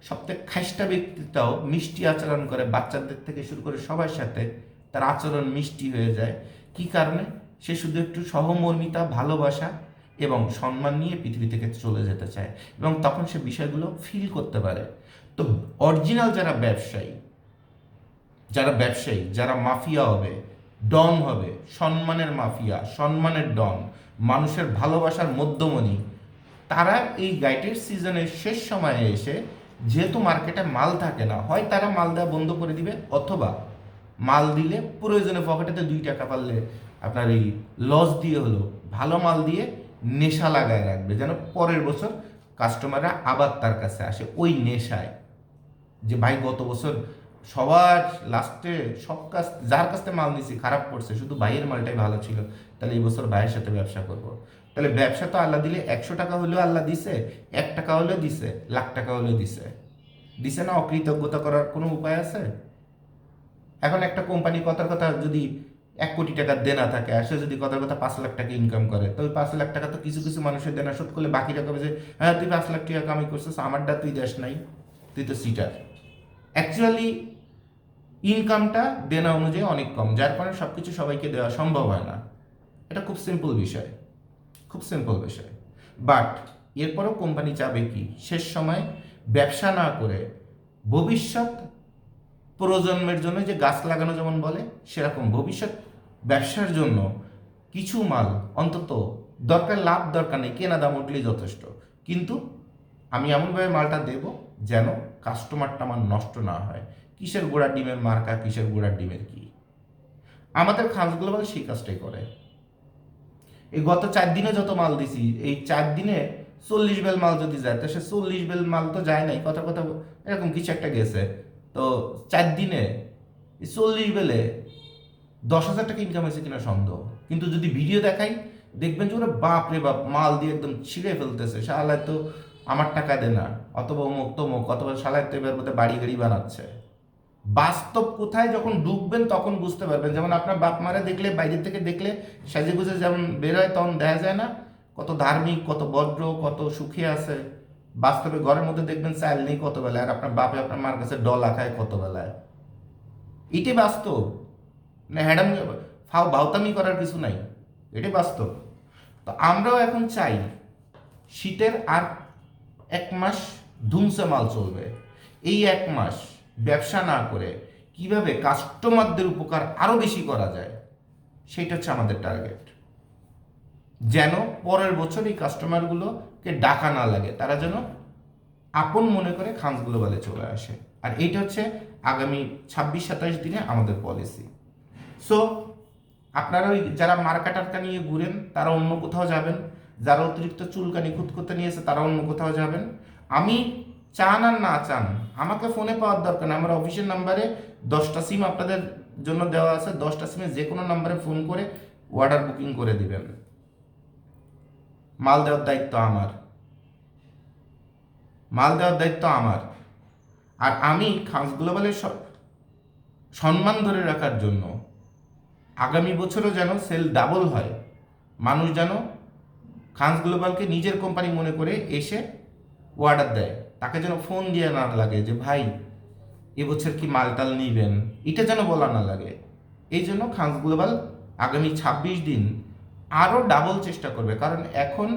সবথেকে খাইস্টা ব্যক্তিটাও মিষ্টি আচরণ করে, বাচ্চাদের থেকে শুরু করে সবার সাথে তার আচরণ মিষ্টি হয়ে যায়। কি কারণে? সে শুধু একটু সহমর্মিতা, ভালোবাসা এবং সম্মান নিয়ে পৃথিবী থেকে চলে যেতে চায়, এবং তখন সে বিষয়গুলো ফিল করতে পারে। তো অরিজিনাল যারা ব্যবসায়ী, যারা মাফিয়া হবে, ডন হবে, সম্মানের মাফিয়া, সম্মানের ডন, মানুষের ভালোবাসার মধ্যমণি, তারা এই গাইডের সিজনের শেষ সময়ে এসে, যেহেতু মার্কেটে মাল থাকে না, হয় তারা মাল দেওয়া বন্ধ করে দিবে, অথবা মাল দিলে প্রয়োজনে পকেটেতে 2 টাকা পারলে আপনার এই লস দিয়ে হলো ভালো মাল দিয়ে নেশা লাগায় রাখবে, যেন পরের বছর কাস্টমাররা আবার তার কাছে আসে ওই নেশায়, যে ভাই গত বছর সবার লাস্টে সব কাজ যার কাছ থেকে মাল নিছি খারাপ পড়ছে, শুধু ভাইয়ের মালটাই ভালো ছিল, তাহলে এই বছর ভাইয়ের সাথে ব্যবসা করব। তাহলে ব্যবসা তো আল্লাহ দিলে 100 টাকা হলেও আল্লাহ দিছে, 1 টাকা হলেও দিছে, লাখ টাকা হলেও দিছে, দিছে না? অকৃতজ্ঞতা করার কোনো উপায় আছে? এখন একটা কোম্পানি কথার কথা যদি 1 কোটি টাকার দেনা থাকে, আর সে যদি কথার কথা 5 লাখ টাকা ইনকাম করে, তো ওই 5 লাখ টাকা তো কিছু কিছু মানুষের দেনা শোধ করলে বাকি টাকা যে হ্যাঁ তুই 5 লাখ টাকা কামাই করছিস, আমারটা তুই দেশ নাই, তুই তো সিটার। অ্যাকচুয়ালি ইনকামটা দেনা অনুযায়ী অনেক কম, যার কারণে সব কিছু সবাইকে দেওয়া সম্ভব হয় না। এটা খুব সিম্পল বিষয়, খুব সিম্পল বিষয়। বাট এরপরও কোম্পানি চাবে কি, শেষ সময় ব্যবসা না করে ভবিষ্যৎ প্রজন্মের জন্য যে গাছ লাগানো যেমন বলে, সেরকম ভবিষ্যৎ ব্যবসার জন্য কিছু মাল অন্তত দরকার, লাভ দরকার নেই, কেনা দাম উঠলেই যথেষ্ট, কিন্তু আমি এমনভাবে মালটা দেব যেন কাস্টমারটা আমার নষ্ট না হয়। কিসের গোড়া ডিমের মার্কা, কিসের গোড়া ডিমের কি, আমাদের খাস গ্লোবাল সেই কাজটাই করে। এই গত 4 দিনে যত মাল দিছি, এই 4 দিনে 40 বেল মাল যদি যায়, তো সে 40 বেল মাল তো যায় নাই, কথা কথা এরকম কিছু একটা গেছে। তো 4 দিনে 40 বেলে 10,000 টাকা ইনকাম হয়েছে কিনা সন্দেহ। কিন্তু যদি ভিডিও দেখাই, দেখবেন যে ওরা বাপ রে বাপ মাল দিয়ে একদম ছিঁড়ে ফেলতেছে, শালায় তো আমার টাকা দে না, অথবা অমুক তমুক, অথবা শালায় তো এবার বোধহয় বাড়ি গাড়ি বানাচ্ছে। বাস্তব কোথায় যখন ঢুকবেন তখন বুঝতে পারবেন। যেমন আপনার বাপ মারা দেখলে, বাইরের থেকে দেখলে সাজে গুজে যেমন বের হয়, তখন দেখা যায় না কত ধার্মিক, কত ভদ্র, কত সুখী আছে। বাস্তবে ঘরের মধ্যে দেখবেন চাল নেই কত বেলায়, আর আপনার বাপে আপনার মার কাছে ডলা খায় কত বেলায়। এটাই বাস্তব, না হ্যাডাম ভাওতামি করার কিছু নাই, এটাই বাস্তব। তো আমরাও এখন চাই শীতের আর 1 মাস ধুমসে মাল চলবে, এই 1 মাস ব্যবসা না করে কিভাবে কাস্টমারদের উপকার আরো বেশি করা যায়, সেটা হচ্ছে আমাদের টার্গেট। যেন পরের বছর এই কাস্টমারগুলোকে ডাকা না লাগে, তারা যেন আপন মনে করে খানস গ্লোবালে চলে আসে। আর এইটা হচ্ছে আগামী 26-27 দিনে আমাদের পলিসি। সো আপনারা ওই যারা মার্কা টার্কা নিয়ে ঘুরেন তারা অন্য কোথাও যাবেন, যারা অতিরিক্ত চুলকানি খুঁতখুঁতে নিয়েছে তারা অন্য কোথাও যাবেন। আমি চান আর না চান আমাকে ফোনে পাওয়ার দরকার না, আমার অফিসের নাম্বারে 10টা সিম আপনাদের জন্য দেওয়া আছে, 10টা সিমে যে কোনো নাম্বারে ফোন করে অর্ডার বুকিং করে দিবেন। মাল দেওয়ার দায়িত্ব আমার, মাল দেওয়ার দায়িত্ব আমার। আর আমি খানস গ্লোবালের সম্মান ধরে রাখার জন্য আগামী বছরও যেন সেল ডাবল হয়, মানুষ যেন খানস গ্লোবালকে নিজের কোম্পানি মনে করে এসে অর্ডার দেয়, তাকে যেন ফোন দিয়ে না লাগে যে ভাই এবছর কি মালটাল নিবেন, এটা যেন বলা না লাগে। এই জন্য খানস গ্লোবাল আগামী 26 দিন আরও ডাবল চেষ্টা করবে, কারণ এখন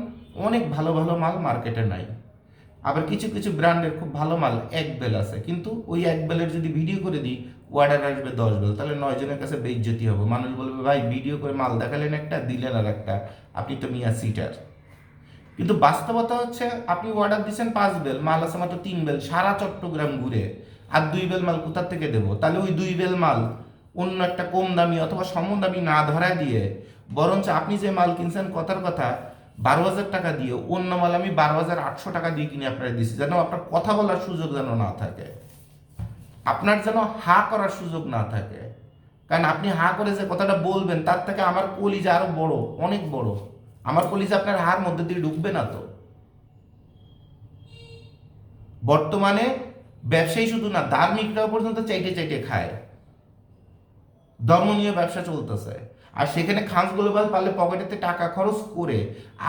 অনেক ভালো ভালো মাল মার্কেটে নাই। আবার কিছু কিছু ব্র্যান্ডের খুব ভালো মাল 1 বেল আছে, কিন্তু ওই 1 বেলের যদি ভিডিও করে দিই অর্ডার আসবে 10 বেল, তাহলে 9 জনের কাছে বেইজ্জতি হবে। মানুষ বলবে ভাই ভিডিও করে মাল দেখালেন একটা, দিলেন আর একটা, আপনি তো মিয়া সিটার। কিন্তু বাস্তবতা হচ্ছে আপনি অর্ডার দিচ্ছেন 5 বেল, মাল আছে মাত্র 3 বেল, সারা চট্টগ্রাম ঘুরে, আর 2 বেল মাল কোথা থেকে দেবো? তাহলে ওই 2 বেল মাল অন্য একটা কম দামি অথবা সমদামি না ধরায় দিয়ে, বরঞ্চ আপনি যে মাল কিনছেন কথার কথা 12,000 টাকা দিয়ে, অন্য মাল আমি 12,800 টাকা দিয়ে কিনে আপনারা দিচ্ছি, যেন আপনার কথা বলার সুযোগ যেন না থাকে, আপনার যেন হা করার সুযোগ না থাকে। কারণ আপনি হা করে যে কথাটা বলবেন তার থেকে আমার কলিজা আরো বড়, অনেক বড়। আমার কলিজা আপনার হার মধ্যে দিয়ে ঢুকবে না তো। বর্তমানে ব্যবসায়ী শুধু না, ধার্মিকরাও পর্যন্ত চাইটে চাইটে খায়, ধর্ম নিয়ে ব্যবসা চলতেছে। আর সেখানে খানস গ্লোবাল পারলে পকেটেতে টাকা খরচ করে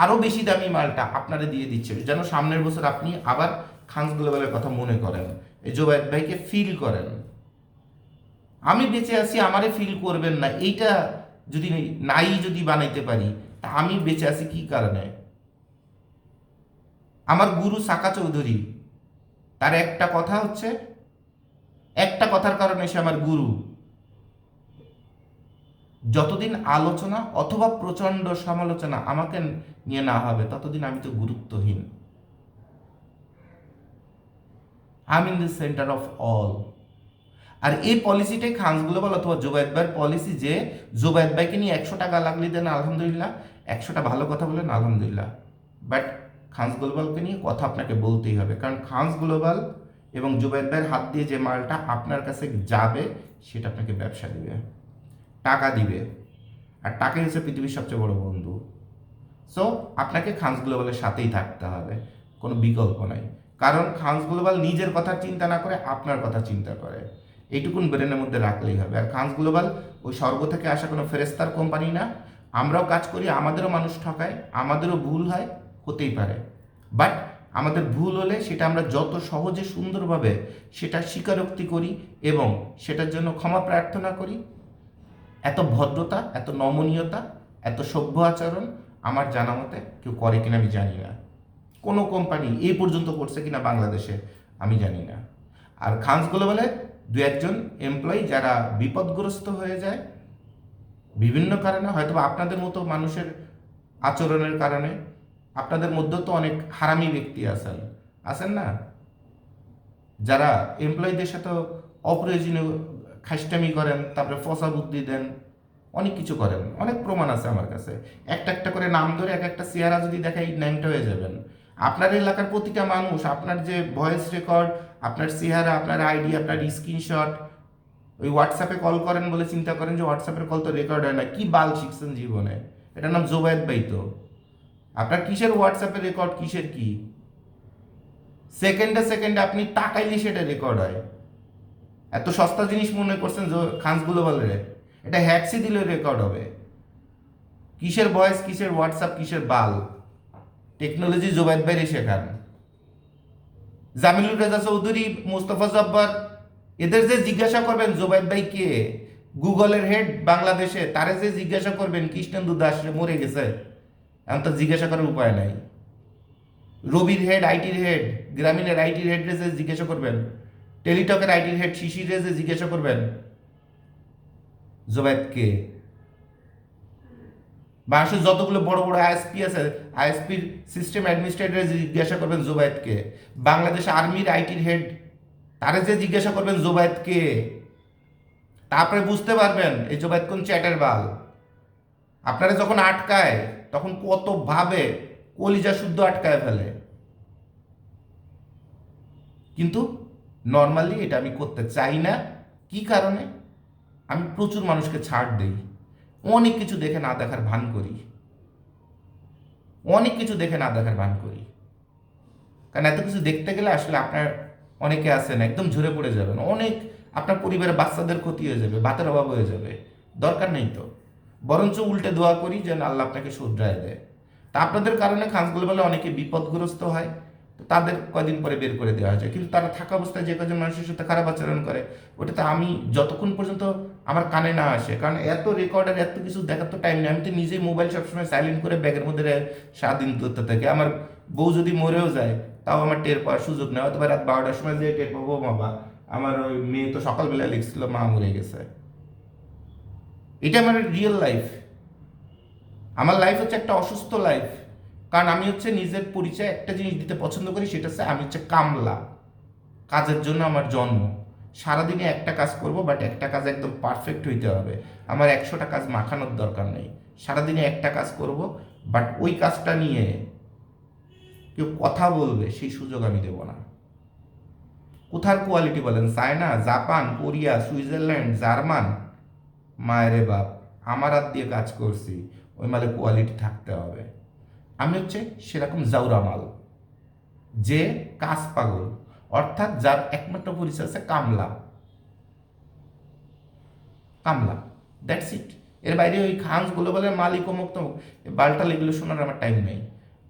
আরো বেশি দামি মালটা আপনারা দিয়ে দিচ্ছে, যেন সামনের বছর আপনি আবার খানস গ্লোবালের কথা মনে করেন, এই জোবায়েদ ভাইকে ফিল করেন। আমি বেঁচে আছি আমারে ফিল করবেন না, এইটা যদি নাই যদি বানাইতে পারি, তা আমি বেঁচে আছি কি কারণে? আমার গুরু সাকা চৌধুরী, তার একটা কথা হচ্ছে, একটা কথার কারণে সে আমার গুরু, যতদিন আলোচনা অথবা প্রচন্ড সমালোচনা আমাকে নিয়ে না হবে ততদিন আমি তো গুরুত্বহীন। I am in the centre of all. আর এই পলিসিটাই খানস গ্লোবাল অথবা জোবায়েদ ভাইয়ের পলিসি, যে জোবায়েদ ভাইকে নিয়ে 100 টাকা লাগলে দেন আলহামদুলিল্লাহ, 100টা ভালো কথা বলেন আলহামদুলিল্লাহ, বাট খানস গ্লোবালকে নিয়ে কথা আপনাকে বলতেই হবে, কারণ খানস গ্লোবাল এবং জোবায়েদ ভাইয়ের হাত দিয়ে যে মালটা আপনার কাছে যাবে সেটা আপনাকে ব্যবসা দিবে, টাকা দিবে, আর টাকাই হচ্ছে পৃথিবীর সবচেয়ে বড় বন্ধু। সো আপনাকে খানস গ্লোবালের সাথেই থাকতে হবে, কোনো বিকল্প নাই। কারণ খানস গ্লোবাল নিজের কথা চিন্তা না করে আপনার কথা চিন্তা করে, এইটুকুন ব্রেনের মধ্যে রাখলেই হবে। আর খানস গ্লোবাল ওই স্বর্গ থেকে আসা কোনো ফেরেস্তার কোম্পানি না। আমরাও কাজ করি, আমাদেরও মানুষ ঠকায়, আমাদেরও ভুল হয়, হতেই পারে, বাট আমাদের ভুল হলে সেটা আমরা যত সহজে সুন্দরভাবে সেটা স্বীকারোক্তি করি এবং সেটার জন্য ক্ষমা প্রার্থনা করি, এত ভদ্রতা, এত নমনীয়তা, এত সভ্য আচরণ আমার জানা মতে কেউ করে কিনা আমি জানি না, কোনো কোম্পানি এই পর্যন্ত করছে কিনা বাংলাদেশে আমি জানি না। আর খানস গ্লোবালে 2-1জন এমপ্লয়ি যারা বিপদগ্রস্ত হয়ে যায় বিভিন্ন কারণে, হয়তো আপনাদের মতো মানুষের আচরণের কারণে, আপনাদের মধ্যে তো অনেক হারামি ব্যক্তি আছেন, আছেন না, যারা এমপ্লয়ীদের সাথে অপ্রয়োজনীয় খাইস্টামি করেন, তারপরে ফসা বুদ্ধি দেন, অনেক কিছু করেন, অনেক প্রমাণ আছে আমার কাছে। একটা একটা করে নাম ধরে এক একটা চেহারা যদি দেখাই ন্যাংটা হয়ে যাবেন। আপনার এলাকার প্রতিটা মানুষ আপনার যে ভয়েস রেকর্ড, আপনার চেহারা, আপনার আইডি, আপনার স্ক্রিনশট, ওই হোয়াটসঅ্যাপে কল করেন বলে চিন্তা করেন যে হোয়াটসঅ্যাপের কল তো রেকর্ড হয় না, কি বাল শিখছেন জীবনে? এটার নাম জোবায়েদ ভাই তো। আপনার কিসের হোয়াটসঅ্যাপে রেকর্ড, কিসের কি? সেকেন্ডে সেকেন্ডে আপনি তাকাইলে সেটা রেকর্ড হয়। এত সস্তা জিনিস মনে করছেন খানস গ্লোবালের? এটা হ্যাক্সি দিলে রেকর্ড হবে। কিসের ভয়েস, কিসের হোয়াটসঅ্যাপ, কিসের বাল? টেকনোলজি জোবায়েদ ভাইরে শেখান। জামিলুর রেজা চৌধুরী, মুস্তফা জব্বার, এদের যে জিজ্ঞাসা করবেন জোবায়েদ ভাই কে, গুগলের হেড বাংলাদেশে, তারে যে জিজ্ঞাসা করবেন কৃষ্ণেন্দু দাস মরে গেছে, এখন তো জিজ্ঞাসা করার উপায় নাই। রবির হেড, আইটির হেড, গ্রামীণের আইটির হেড রে যে জিজ্ঞাসা করবেন, টেলিটকের আইটির হেড শিশির রে যে জিজ্ঞাসা করবেন জোবায়েদ কে। বাংলাদেশের যতগুলো বড় বড় আইএসপি আছে, আইএসপির সিস্টেম অ্যাডমিনিস্ট্রেটর জিজ্ঞাসা করবেন জোবায়েদ কে। বাংলাদেশ আর্মির আইটির হেড, তারে যে জিজ্ঞাসা করবেন জোবায়েদ কে। তারপরে বুঝতে পারবেন এই জোবায়েদ কোন চ্যাটের বাল। আপনারা যখন আটকায় তখন কত ভাবে কলিজা শুদ্ধ আটকায় ফেলে, কিন্তু নর্মালি এটা আমি করতে চাই না। কি কারণে? আমি প্রচুর মানুষকে ছাড় দেই, অনেক কিছু দেখে না দেখার ভান করি, অনেক কিছু দেখে না দেখার ভান করি। কারণ এত কিছু দেখতে গেলে আসলে আপনার অনেকে আছেন একদম ঝরে পড়ে যাবেন, অনেক আপনার পরিবারের বাচ্চাদের ক্ষতি হয়ে যাবে, ভাতের অভাব হয়ে যাবে, দরকার নেই তো। বরঞ্চ উল্টে দোয়া করি যেন আল্লাহ আপনাকে শুধরায় দেয়। তা আপনাদের কারণে খানস গ্লোবালে অনেকে বিপদগ্রস্ত হয়, তো তাদের কয়দিন পরে বের করে দেওয়া যায়, কিন্তু তারা থাকা অবস্থায় যে কজন মানুষের সাথে খারাপ আচরণ করে ওটাতে আমি যতক্ষণ পর্যন্ত আমার কানে না আসে, কারণ এত রেকর্ডার এত কিছু দেখার তো টাইম নেই। আমি তো নিজেই মোবাইল সবসময় সাইলেন্ট করে ব্যাগের মধ্যে স্বাধীন করতে থাকি। আমার বউ যদি মরেও যায় তাও আমার টের পাওয়ার সুযোগ নেই, হয়তো বা রাত 12টার সময় যে টের পাবো বাবা আমার ওই মেয়ে তো সকালবেলা লিখছিল মা মরে গেছে। এটা আমার রিয়েল লাইফ। আমার লাইফ হচ্ছে একটা অসুস্থ লাইফ, কারণ আমি হচ্ছে নিজের পরিচয় একটা জিনিস দিতে পছন্দ করি, সেটা হচ্ছে আমি হচ্ছে কামলা। কাজের জন্য আমার জন্ম। সারাদিনে একটা কাজ করব, বাট একটা কাজ একদম পারফেক্ট হইতে হবে। আমার 100টা কাজ মাখানোর দরকার নেই। সারাদিনে একটা কাজ করব, বাট ওই কাজটা নিয়ে কেউ কথা বলবে সেই সুযোগ আমি দেব না। কোথার কোয়ালিটি বলেন? China, Japan, Korea, Switzerland, German, মায়েরে বাপ, আমার হাত দিয়ে কাজ করছি, ওই মালে কোয়ালিটি থাকতে হবে। আমি হচ্ছে সেরকম জাউরা মাল, যে কাজ পাগল, অর্থাৎ যার একমাত্র পরিচয় আছে কামলা। কামলা, দ্যাটস ইট। এর বাইরে ওই খানস গ্লোবালের মালিক অমুক তমুক বালটা এগুলো শোনার আমার টাইম নেই।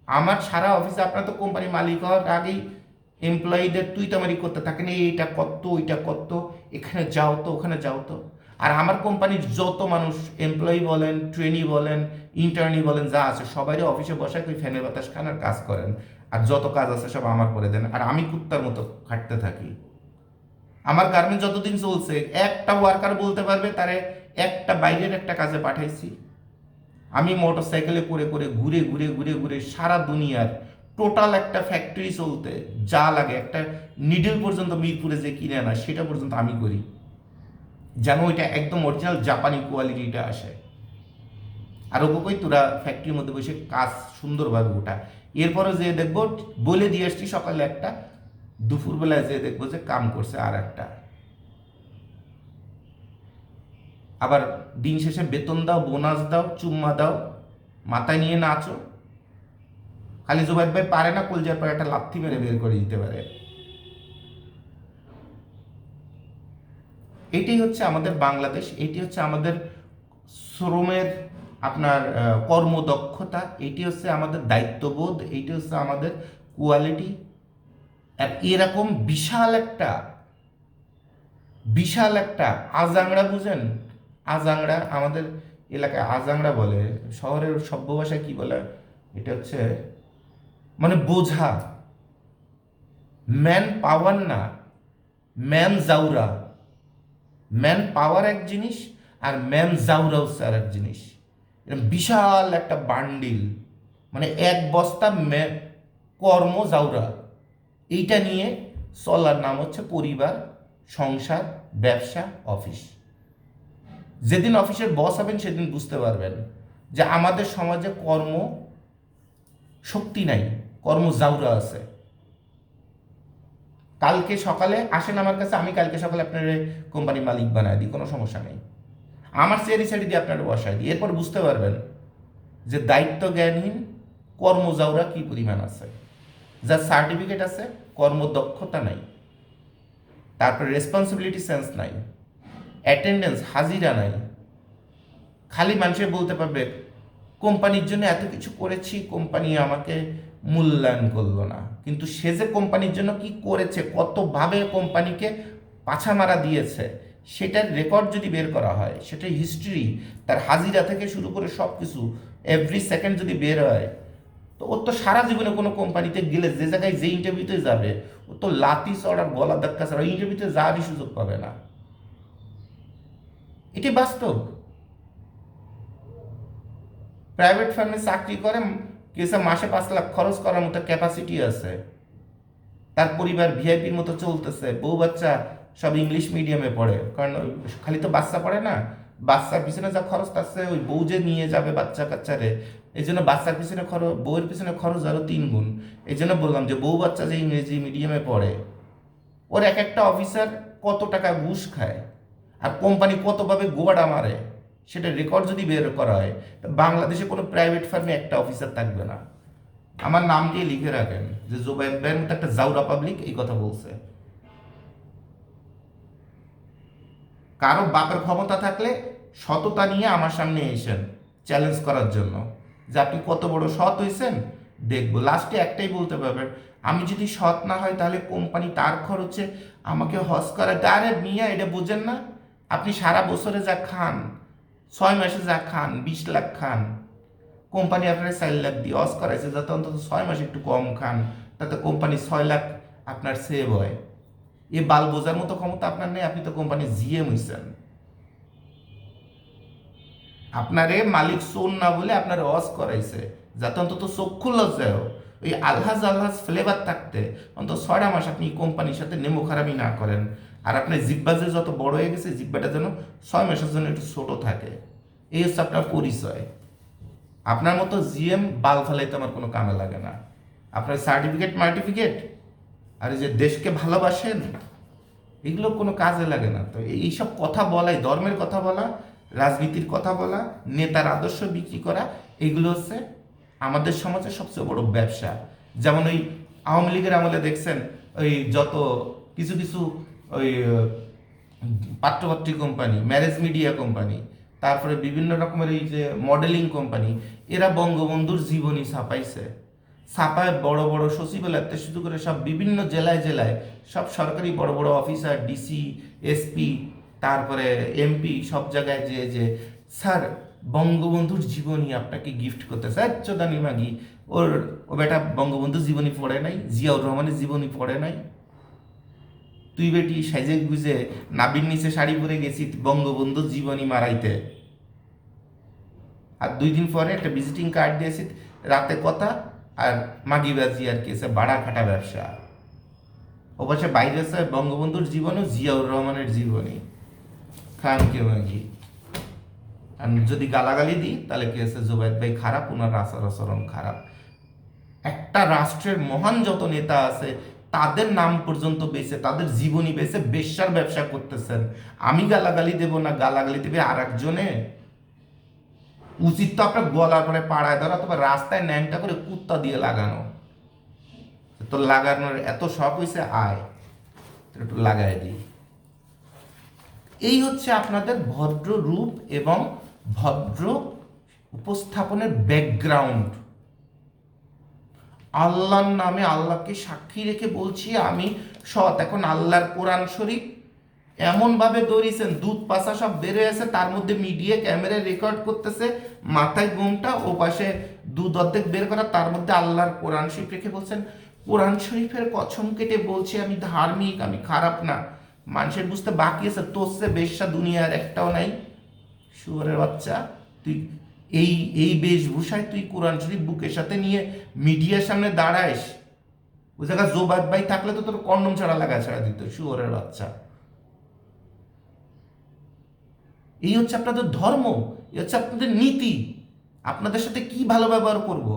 আমার সারা অফিসে, আপনার তো কোম্পানি মালিক হওয়ার আগেই এমপ্লয়ীদের তুইতামারি করতে থাকেন, এইটা কত ওইটা কত, এখানে যাও তো ওখানে যাও তো। আর আমার কোম্পানির যত মানুষ, এমপ্লয়ি বলেন, ট্রেনি বলেন, ইন্টার্নি বলেন, যা আছে সবাই অফিসে বসায় ওই ফ্যানের বাতাস খান আর কাজ করেন, আর যত কাজ আছে সব আমার করে দেন, আর আমি কুত্তার মতো খাটতে থাকি। আমার গার্মেন্ট যতদিন চলছে একটা ওয়ার্কার বলতে পারবে তারে একটা বাইরের একটা কাজে পাঠাইছি। আমি মোটর সাইকেলে করে করে ঘুরে ঘুরে ঘুরে ঘুরে সারা দুনিয়ার টোটাল একটা ফ্যাক্টরি চলতে যা লাগে, একটা নিডল পর্যন্ত মিরপুরে যে কিনে আনা সেটা পর্যন্ত আমি করি, যেন ওইটা একদম অরিজিনাল জাপানি কোয়ালিটিটা আসে। আর ওকে কই তোরা ফ্যাক্টরির মধ্যে বসে কাজ সুন্দরভাবে ওঠা। এরপরে যে দেখবো, বলে দিয়ে আসছি সকালে একটা, দুপুরবেলায় যে দেখবো যে কাম করছে আর একটা। আবার দিন শেষে বেতন দাও, বোনাস দাও, চুম্মা দাও, মাথায় নিয়ে নাচো। খালি জুবাইর ভাই পারে না কলজার পর একটা লাথি মেরে বের করে দিতে পারে। এটাই হচ্ছে আমাদের বাংলাদেশ, এটি হচ্ছে আমাদের শ্রমের আপনার কর্মদক্ষতা, এটি হচ্ছে আমাদের দায়িত্ববোধ, এইটি হচ্ছে আমাদের কোয়ালিটি। আর এরকম বিশাল একটা আজাংড়া, বুঝেন? আজাংড়া আমাদের এলাকায় আজাংড়া বলে, শহরের সভ্য ভাষায় কি বলে, এটা হচ্ছে মানে বোঝা। ম্যান পাওয়ার না, ম্যান জাউরা। ম্যান পাওয়ার এক জিনিস, আর ম্যান জাউরা হচ্ছে আর এক জিনিস। এরকম বিশাল একটা বান্ডিল, মানে এক বস্তা কর্ম জাউরা, এইটা নিয়ে চলার নাম হচ্ছে পরিবার, সংসার, ব্যবসা, অফিস। যেদিন অফিসের বস হবেন সেদিন বুঝতে পারবেন যে আমাদের সমাজে কর্ম শক্তি নাই, কর্ম জাউরা আছে। কালকে সকালে আসেন আমার কাছে, আমি কালকে সকালে আপনার কোম্পানির মালিক বানায় দিই, কোনো সমস্যা নেই। আমার চেয়ারি সারি দিয়ে আপনারা বসায় দিই, এরপর বুঝতে পারবেন যে দায়িত্ব জ্ঞানহীন কর্মজাউরা কি পরিমাণ আছে। যার সার্টিফিকেট আছে, কর্মদক্ষতা নাই, তারপর রেসপন্সিবিলিটি সেন্স নাই, অ্যাটেন্ডেন্স হাজিরা নাই। খালি মানুষে বলতে পারবে কোম্পানির জন্য এত কিছু করেছি, কোম্পানি আমাকে মূল্যায়ন করলো না, কিন্তু সে যে কোম্পানির জন্য কি করেছে, কতভাবে কোম্পানিকে পাছা মারা দিয়েছে, সেটার রেকর্ড যদি বের করা হয়, সেটার হিস্ট্রি, তার হাজিরা থেকে শুরু করে সব কিছু এভরি সেকেন্ড যদি বের হয়, তো ওর তো সারা জীবনে কোনো কোম্পানিতে গেলে যে জায়গায় যে ইন্টারভিউতে যাবে, ও তো লাতি চড়ার গলা ধাক্কা ছাড়া ইন্টারভিউতে যাওয়ারই সুযোগ পাবে না। এটি বাস্তব। প্রাইভেট ফার্মে চাকরি করে কেসে মাসে 5 লাখ খরচ করার মতো ক্যাপাসিটি আছে, তার পরিবার ভিআইপির মতো চলতেছে, বউ বাচ্চা সব ইংলিশ মিডিয়ামে পড়ে, কারণ খালি তো বাচ্চা পড়ে না, বাচ্চার পিছনে যা খরচ আছে ওই বউ যে নিয়ে যাবে বাচ্চা কাচ্চারে, এই জন্য বাচ্চার পিছনে খরচ, বউয়ের পিছনে খরচ আরও 3 গুণ। এই জন্য বললাম যে বউ বাচ্চা যে ইংরেজি মিডিয়ামে পড়ে, ওর এক একটা অফিসার কত টাকা ঘুষ খায়, আর কোম্পানি কতভাবে গোয়াডা মারে, সেটা রেকর্ড যদি বের করা হয়, বাংলাদেশে কোনো প্রাইভেট ফার্মে একটা অফিসার থাকবে না। আমার নাম দিয়ে লিখে রাখেন যে জুবাইর ভাইয়ের মতো একটা জাউরা পাবলিক এই কথা বলছে। কারো বাপের ক্ষমতা থাকলে সততা নিয়ে আমার সামনে এসেন চ্যালেঞ্জ করার জন্য, যে আপনি কত বড় সৎ হয়েছেন দেখবো। লাস্টে একটাই বলতে পারবেন, আমি যদি সৎ না হয় তাহলে কোম্পানি তার খরচে আমাকে হজ করা। আরে মিয়া, এটা বোঝেন না? আপনি সারা বছরে যা খান, 6 মাসে যা খান, 20 লাখ খান, কোম্পানি আপনার 4 লাখ দিয়ে হজ করাইছে, যাতে অন্তত 6 মাসে একটু কম খান, তাতে কোম্পানি 6 লাখ আপনার সেভ হয়। এ বাল বোঝার মতো ক্ষমতা আপনার নেই, আপনি তো কোম্পানি জিএম হইছেন। আপনারে মালিক সোন না বলে আপনার অস করাইছে, যাতে অন্তত চক্ষু লজ্জায় ওই আলহাজ আলহাজ ফ্লেভার থাকতে অন্তত 6টা মাস আপনি কোম্পানির সাথে নেমো খারাপই না করেন। আর আপনার জিব্বা যে যত বড় হয়ে গেছে, জিব্বাটা যেন 6 মাসের জন্য একটু ছোট থাকে। এই হচ্ছে আপনার পরিচয়। আপনার মতো জিএম বাল ফেলাইতে আমার কোনো কামে লাগে না। আপনার সার্টিফিকেট আর এই যে দেশকে ভালোবাসেন, এগুলো কোনো কাজে লাগে না। তো এইসব কথা বলাই, ধর্মের কথা বলা, রাজনীতির কথা বলা, নেতার আদর্শ বিক্রি করা, এগুলো হচ্ছে আমাদের সমাজের সবচেয়ে বড় ব্যবসা। যেমন ওই আওয়ামী লীগের আমলে দেখছেন ওই যত কিছু কিছু ওই পাত্রপাত্রী কোম্পানি, ম্যারেজ মিডিয়া কোম্পানি, তারপরে বিভিন্ন রকমের এই যে মডেলিং কোম্পানি, এরা বঙ্গবন্ধুর জীবনী ছাপাইছে। ছাপায় বড় বড় সচিবালয়তে শুরু করে সব বিভিন্ন জেলায় জেলায় সব সরকারি বড় বড় অফিসার, ডিসি, এসপি, তারপরে এমপি, সব জায়গায় যে স্যার বঙ্গবন্ধুর জীবনী আপনাকে গিফট করতে, স্যার চোদানি মাগি ও বেটা বঙ্গবন্ধুর জীবনী পড়ে নাই, জিয়াউর রহমানের জীবনী পড়ে নাই। তুই বেটি সাইজে গুজে নাবির নিচে শাড়ি পরে গেছি বঙ্গবন্ধুর জীবনী মারাইতে, আর 2 দিন পরে একটা ভিজিটিং কার্ড দিয়েছি রাতে কথা আর মাগিবাজি আর কি আছে, বাড়া খাটা ব্যবসা। অবশ্যই বাইরে আছে বঙ্গবন্ধুর জীবন ও জিয়াউর রহমানের জীবনী, খান কে মাগি। আর যদি গালাগালি দিই তাহলে কি আছে, জুবাইদ ভাই খারাপ, ওনার আচার আচরণ খারাপ। একটা রাষ্ট্রের মহান যত নেতা আছে তাদের নাম পর্যন্ত বেছে, তাদের জীবনী বেছে বেশ্যার ব্যবসা করতেছেন। আমি গালাগালি দেব না, গালাগালি দেবে আর একজনে? উচিত তো আপনার গলার পরে পাড়ায় ধরা, অথবা রাস্তায় ন্যাংটা করে কুত্তা দিয়ে লাগানো। তো লাগানোর এত শখ হয়েছে, আয় একটু লাগাই দিই। এই হচ্ছে আপনাদের ভদ্র রূপ এবং ভদ্র উপস্থাপনের ব্যাকগ্রাউন্ড। আল্লাহর নামে, আল্লাহকে সাক্ষী রেখে বলছি আমি সৎ। এখন আল্লাহর কোরআন শরীফ এমনভাবে দৌড়িয়েছেন, দুধ পাশা সব বেড়ে আছে, তার মধ্যে মিডিয়া ক্যামেরায় রেকর্ড করতেছে, মাথায় ঘুমটা, ও পাশে দুধ অর্ধেক বের করা, তার মধ্যে আল্লাহর কোরআন শরীফ রেখে বলছেন কোরআন শরীফের কসম কেটে বলছি আমি ধার্মিক, আমি খারাপ না। মানুষের বুঝতে বাকি আছে, তোর সে বেশ্যা দুনিয়ার একটাও নাই। শুয়োরের বাচ্চা, তুই এই এই বেশভূষায় তুই কোরআন শরীফ বুকের সাথে নিয়ে মিডিয়ার সামনে দাঁড়াইস? ওই জায়গায় জোবাদ ভাই থাকলে তো তোর কন্ডম ছাড়া লাগা ছাড়া দিত, শুয়োরের বাচ্চা। এই হচ্ছে আপনাদের ধর্ম, এই হচ্ছে আপনাদের নীতি। আপনাদের সাথে কি ভালো ব্যবহার করব,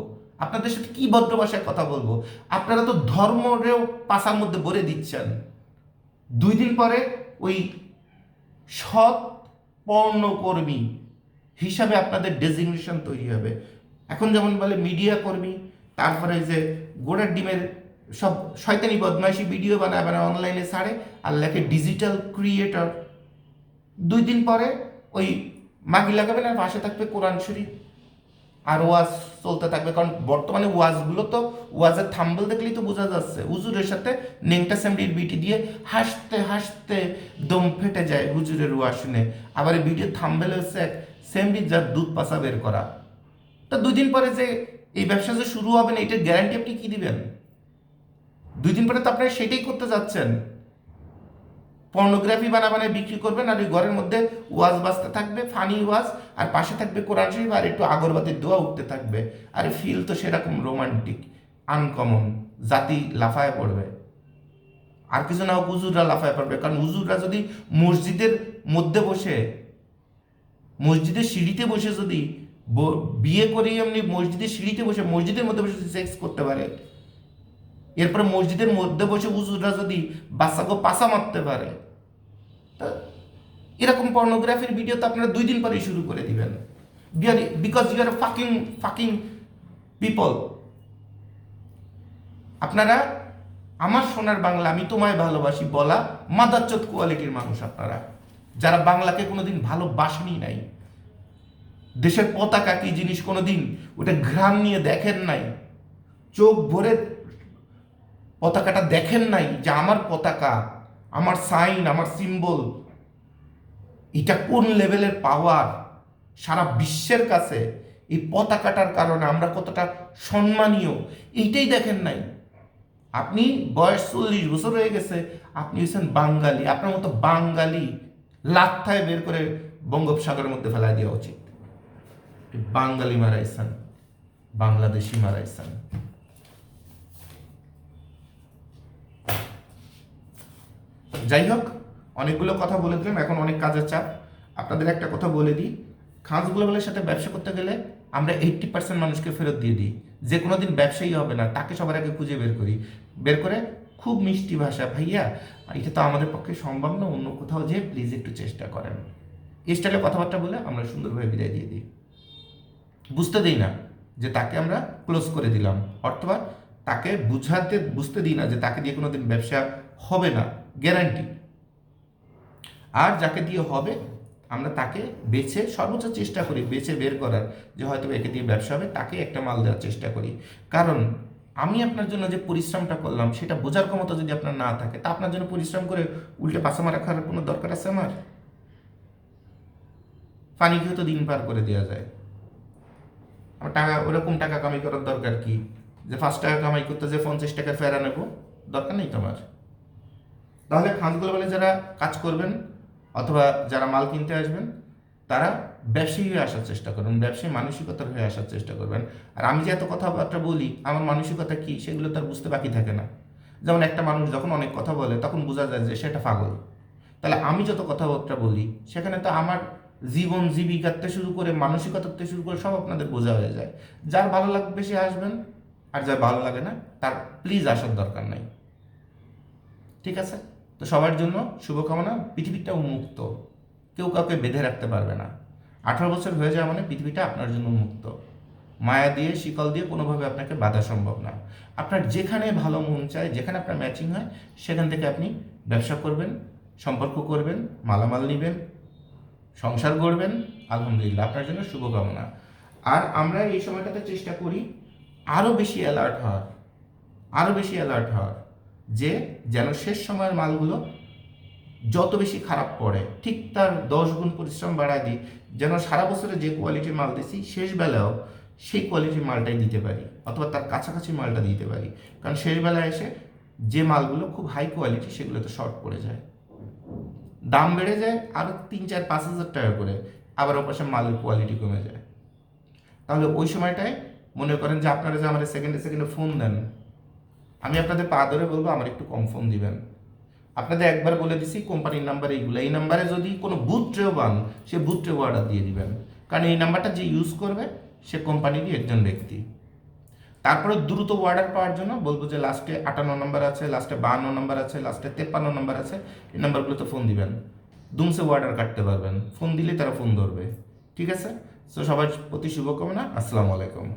আপনাদের সাথে কি ভদ্র ভাষায় কথা বলবো? আপনারা তো ধর্মরেও পাশার মধ্যে ভরে দিচ্ছেন। 2 দিন পরে ওই সৎ পর্ণকর্মী হিসাবে আপনাদের ডেজিগনেশন তৈরি হবে। এখন যেমন বলে মিডিয়া কর্মী, তারপরে যে গোড়ার ডিমের সব শয়তানি বদমাইশি ভিডিও বানায় অনলাইনে ছাড়ে আর লেখে ডিজিটাল ক্রিয়েটর। 2 দিন পরে ওই মাগি লাগাবেন আর পাশে থাকবে কোরআন শরীফ আর ওয়াজ চলতে থাকবে। কারণ বর্তমানে ওয়াজগুলো তো, ওয়াজের থাম্বল দেখলেই তো বোঝা যাচ্ছে হুজুরের সাথে নেংটা সেমডির বিটি দিয়ে হাসতে হাসতে দম ফেটে যায় হুজুরের ওয়াজ শুনে। আবার এই ভিডিও থাম্বেল হচ্ছে এক সেমডি যার দুধ পাশা বের করা। তো 2 দিন পরে যে এই ব্যবসা যে শুরু হবে না, এটার গ্যারান্টি আপনি কি দিবেন? 2 দিন পরে তো আপনারা সেটাই করতে যাচ্ছেন, পর্নোগ্রাফি বানাবানায় বিক্রি করবেন, আর ওই ঘরের মধ্যে ওয়াজ বাজতে থাকবে, ফানি ওয়াজ, আর পাশে থাকবে কোরআন শরীফ, আর একটু আগরবাতির দোয়া উঠতে থাকবে। আর ফিল তো সেরকম রোমান্টিক, আনকমন, জাতি লাফায় পড়বে। আর কিছু না হোক হুজুররা লাফায় পড়বে, কারণ হুজুররা যদি মসজিদের মধ্যে বসে, মসজিদের সিঁড়িতে বসে যদি বিয়ে করে এমনি মসজিদের সিঁড়িতে বসে, মসজিদের মধ্যে বসে সেক্স করতে পারে, এরপরে মসজিদের মধ্যে বসে হুজুররা যদি বাচ্চাকে পাশা মারতে পারে, এরকম পর্নোগ্রাফির ভিডিও তো আপনারা 2 দিন পরেই শুরু করে দিবেন। Because you are fucking fucking people. আপনারা আমার সোনার বাংলা আমি তোমায় ভালোবাসি বলা মাদারচোদ কোয়ালিটির মানুষ আপনারা, যারা বাংলাকে কোনোদিন ভালোবাসেনি নাই, দেশের পতাকা কি জিনিস কোনোদিন ওটা ঘ্রাণ নিয়ে দেখেন নাই, চোখ ভরে পতাকাটা দেখেন নাই যে আমার পতাকা, আমার সাইন, আমার সিম্বল, এটা কোন লেভেলের পাওয়ার সারা বিশ্বের কাছে। এই পতাকাটার কারণে আমরা কতটা সম্মানীয়, এইটাই দেখেন নাই। আপনি বয়স 40 বছর হয়ে গেছে, আপনি হচ্ছেন বাঙালি। আপনার মতো বাঙালি লাত্থায় বের করে বঙ্গোপসাগরের মধ্যে ফেলাই দেওয়া উচিত। বাঙালি মারাইছেন, বাংলাদেশি মারাইছেন। যাই হোক, অনেকগুলো কথা বলে দিলাম, এখন অনেক কাজের চাপ। আপনাদের একটা কথা বলে দিই, খানস গ্লোবালের সাথে ব্যবসা করতে গেলে আমরা 80% মানুষকে ফেরত দিয়ে দিই। যে কোনো দিন ব্যবসায়ী হবে না তাকে সবার আগে খুঁজে বের করি, বের করে খুব মিষ্টি ভাষা, ভাইয়া এটা তো আমাদের পক্ষে সম্ভব না, অন্য কোথাও যেয়ে প্লিজ একটু চেষ্টা করেন, এই স্টাইলে কথাবার্তা বলে আমরা সুন্দরভাবে বিদায় দিয়ে দিই। বুঝতে দিই না যে তাকে আমরা ক্লোজ করে দিলাম, অথবা তাকে বুঝতে দিই না যে তাকে দিয়ে কোনো দিন ব্যবসা হবে না, গ্যারান্টি। আর যাকে দিয়ে হবে আমরা তাকে বেছে সর্বোচ্চ চেষ্টা করি বেছে বের করার, যে হয়তো একে দিয়ে ব্যবসা হবে, তাকে একটা মাল দেওয়ার চেষ্টা করি। কারণ আমি আপনার জন্য যে পরিশ্রমটা করলাম সেটা বোঝার ক্ষমতা যদি আপনার না থাকে, তা আপনার জন্য পরিশ্রম করে উল্টে পাশা মারা খাওয়ার কোনো দরকার আছে আমার? পানি খেয়ে তো দিন পার করে দেওয়া যায়। আমার টাকা, ওরকম টাকা কামাই করার দরকার কি যে 5 টাকা কামাই করতে যে 50 টাকা ফেরা নেবো? দরকার নেই তোমার। তাহলে খানস গ্লোবালে যারা কাজ করবেন অথবা যারা মাল কিনতে আসবেন তারা ব্যবসায়ী হয়ে আসার চেষ্টা করবেন, ব্যবসায়ী মানসিকতার হয়ে আসার চেষ্টা করবেন। আর আমি যে এত কথাবার্তা বলি আমার মানসিকতা কি সেগুলো তার বুঝতে বাকি থাকে না। যেমন একটা মানুষ যখন অনেক কথা বলে তখন বোঝা যায় যে সেটা পাগল। তাহলে আমি যত কথাবার্তা বলি সেখানে তো আমার জীবন জীবিকাতে শুরু করে মানসিকতাতে শুরু করে সব আপনাদের বোঝা হয়ে যায়। যার ভালো লাগবে সে আসবেন, আর যার ভালো লাগে না তার প্লিজ আসার দরকার নাই। ঠিক আছে? তো সবার জন্য শুভকামনা। পৃথিবীটা উন্মুক্ত, কেউ কাউকে বেঁধে রাখতে পারবে না। 18 বছর হয়ে যাওয়া মানে পৃথিবীটা আপনার জন্য উন্মুক্ত। মায়া দিয়ে শিকল দিয়ে কোনোভাবে আপনাকে বাধা সম্ভব না। আপনার যেখানে ভালো মন চায়, যেখানে আপনার ম্যাচিং হয় সেখান থেকে আপনি ব্যবসা করবেন, সম্পর্ক করবেন, মালামাল নেবেন, সংসার গড়বেন। আলহামদুলিল্লাহ, আপনার জন্য শুভকামনা। আর আমরা এই সময়টাতে চেষ্টা করি আরও বেশি অ্যালার্ট হওয়ার, আরও বেশি অ্যালার্ট হওয়ার, যে যেন শেষ সময়ের মালগুলো যত বেশি খারাপ পড়ে ঠিক তার 10 গুণ পরিশ্রম বাড়ায় দিই, যেন সারা বছরে যে কোয়ালিটির মাল দিছি শেষ বেলাও সেই কোয়ালিটির মালটাই দিতে পারি, অথবা তার কাছাকাছি মালটা দিতে পারি। কারণ শেষ বেলায় এসে যে মালগুলো খুব হাই কোয়ালিটি সেগুলোতে শর্ট পড়ে যায়, দাম বেড়ে যায় আরও 3, 4, 5 হাজার টাকা করে, আবার ওপাশে মালের কোয়ালিটি কমে যায়। তাহলে ওই সময়টায় মনে করেন যে আপনারা যে আমার সেকেন্ডে সেকেন্ডে ফোন দেন, আমি আপনাদের পা ধরে বলবো আমার একটু কম ফোন দিবেন। আপনাদের একবার বলে দিছি কোম্পানির নাম্বার এইগুলো, এই নাম্বারে যদি কোনো বুথ ট্রেও পান সে বুথ ট্রেও অর্ডার দিয়ে দিবেন, কারণ এই নাম্বারটা যে ইউজ করবে সে কোম্পানিরই একজন ব্যক্তি। তারপরে দ্রুত অর্ডার পাওয়ার জন্য বলবো যে লাস্টে 58 নম্বর আছে, লাস্টে 52 নম্বর আছে, লাস্টে 53 নম্বর আছে, এই নাম্বারগুলোতে ফোন দিবেন, দুমসে অর্ডার কাটতে পারবেন। ফোন দিলে তারা ফোন ধরবে। ঠিক আছে? সো সবার প্রতি শুভকামনা। আসসালামু আলাইকুম।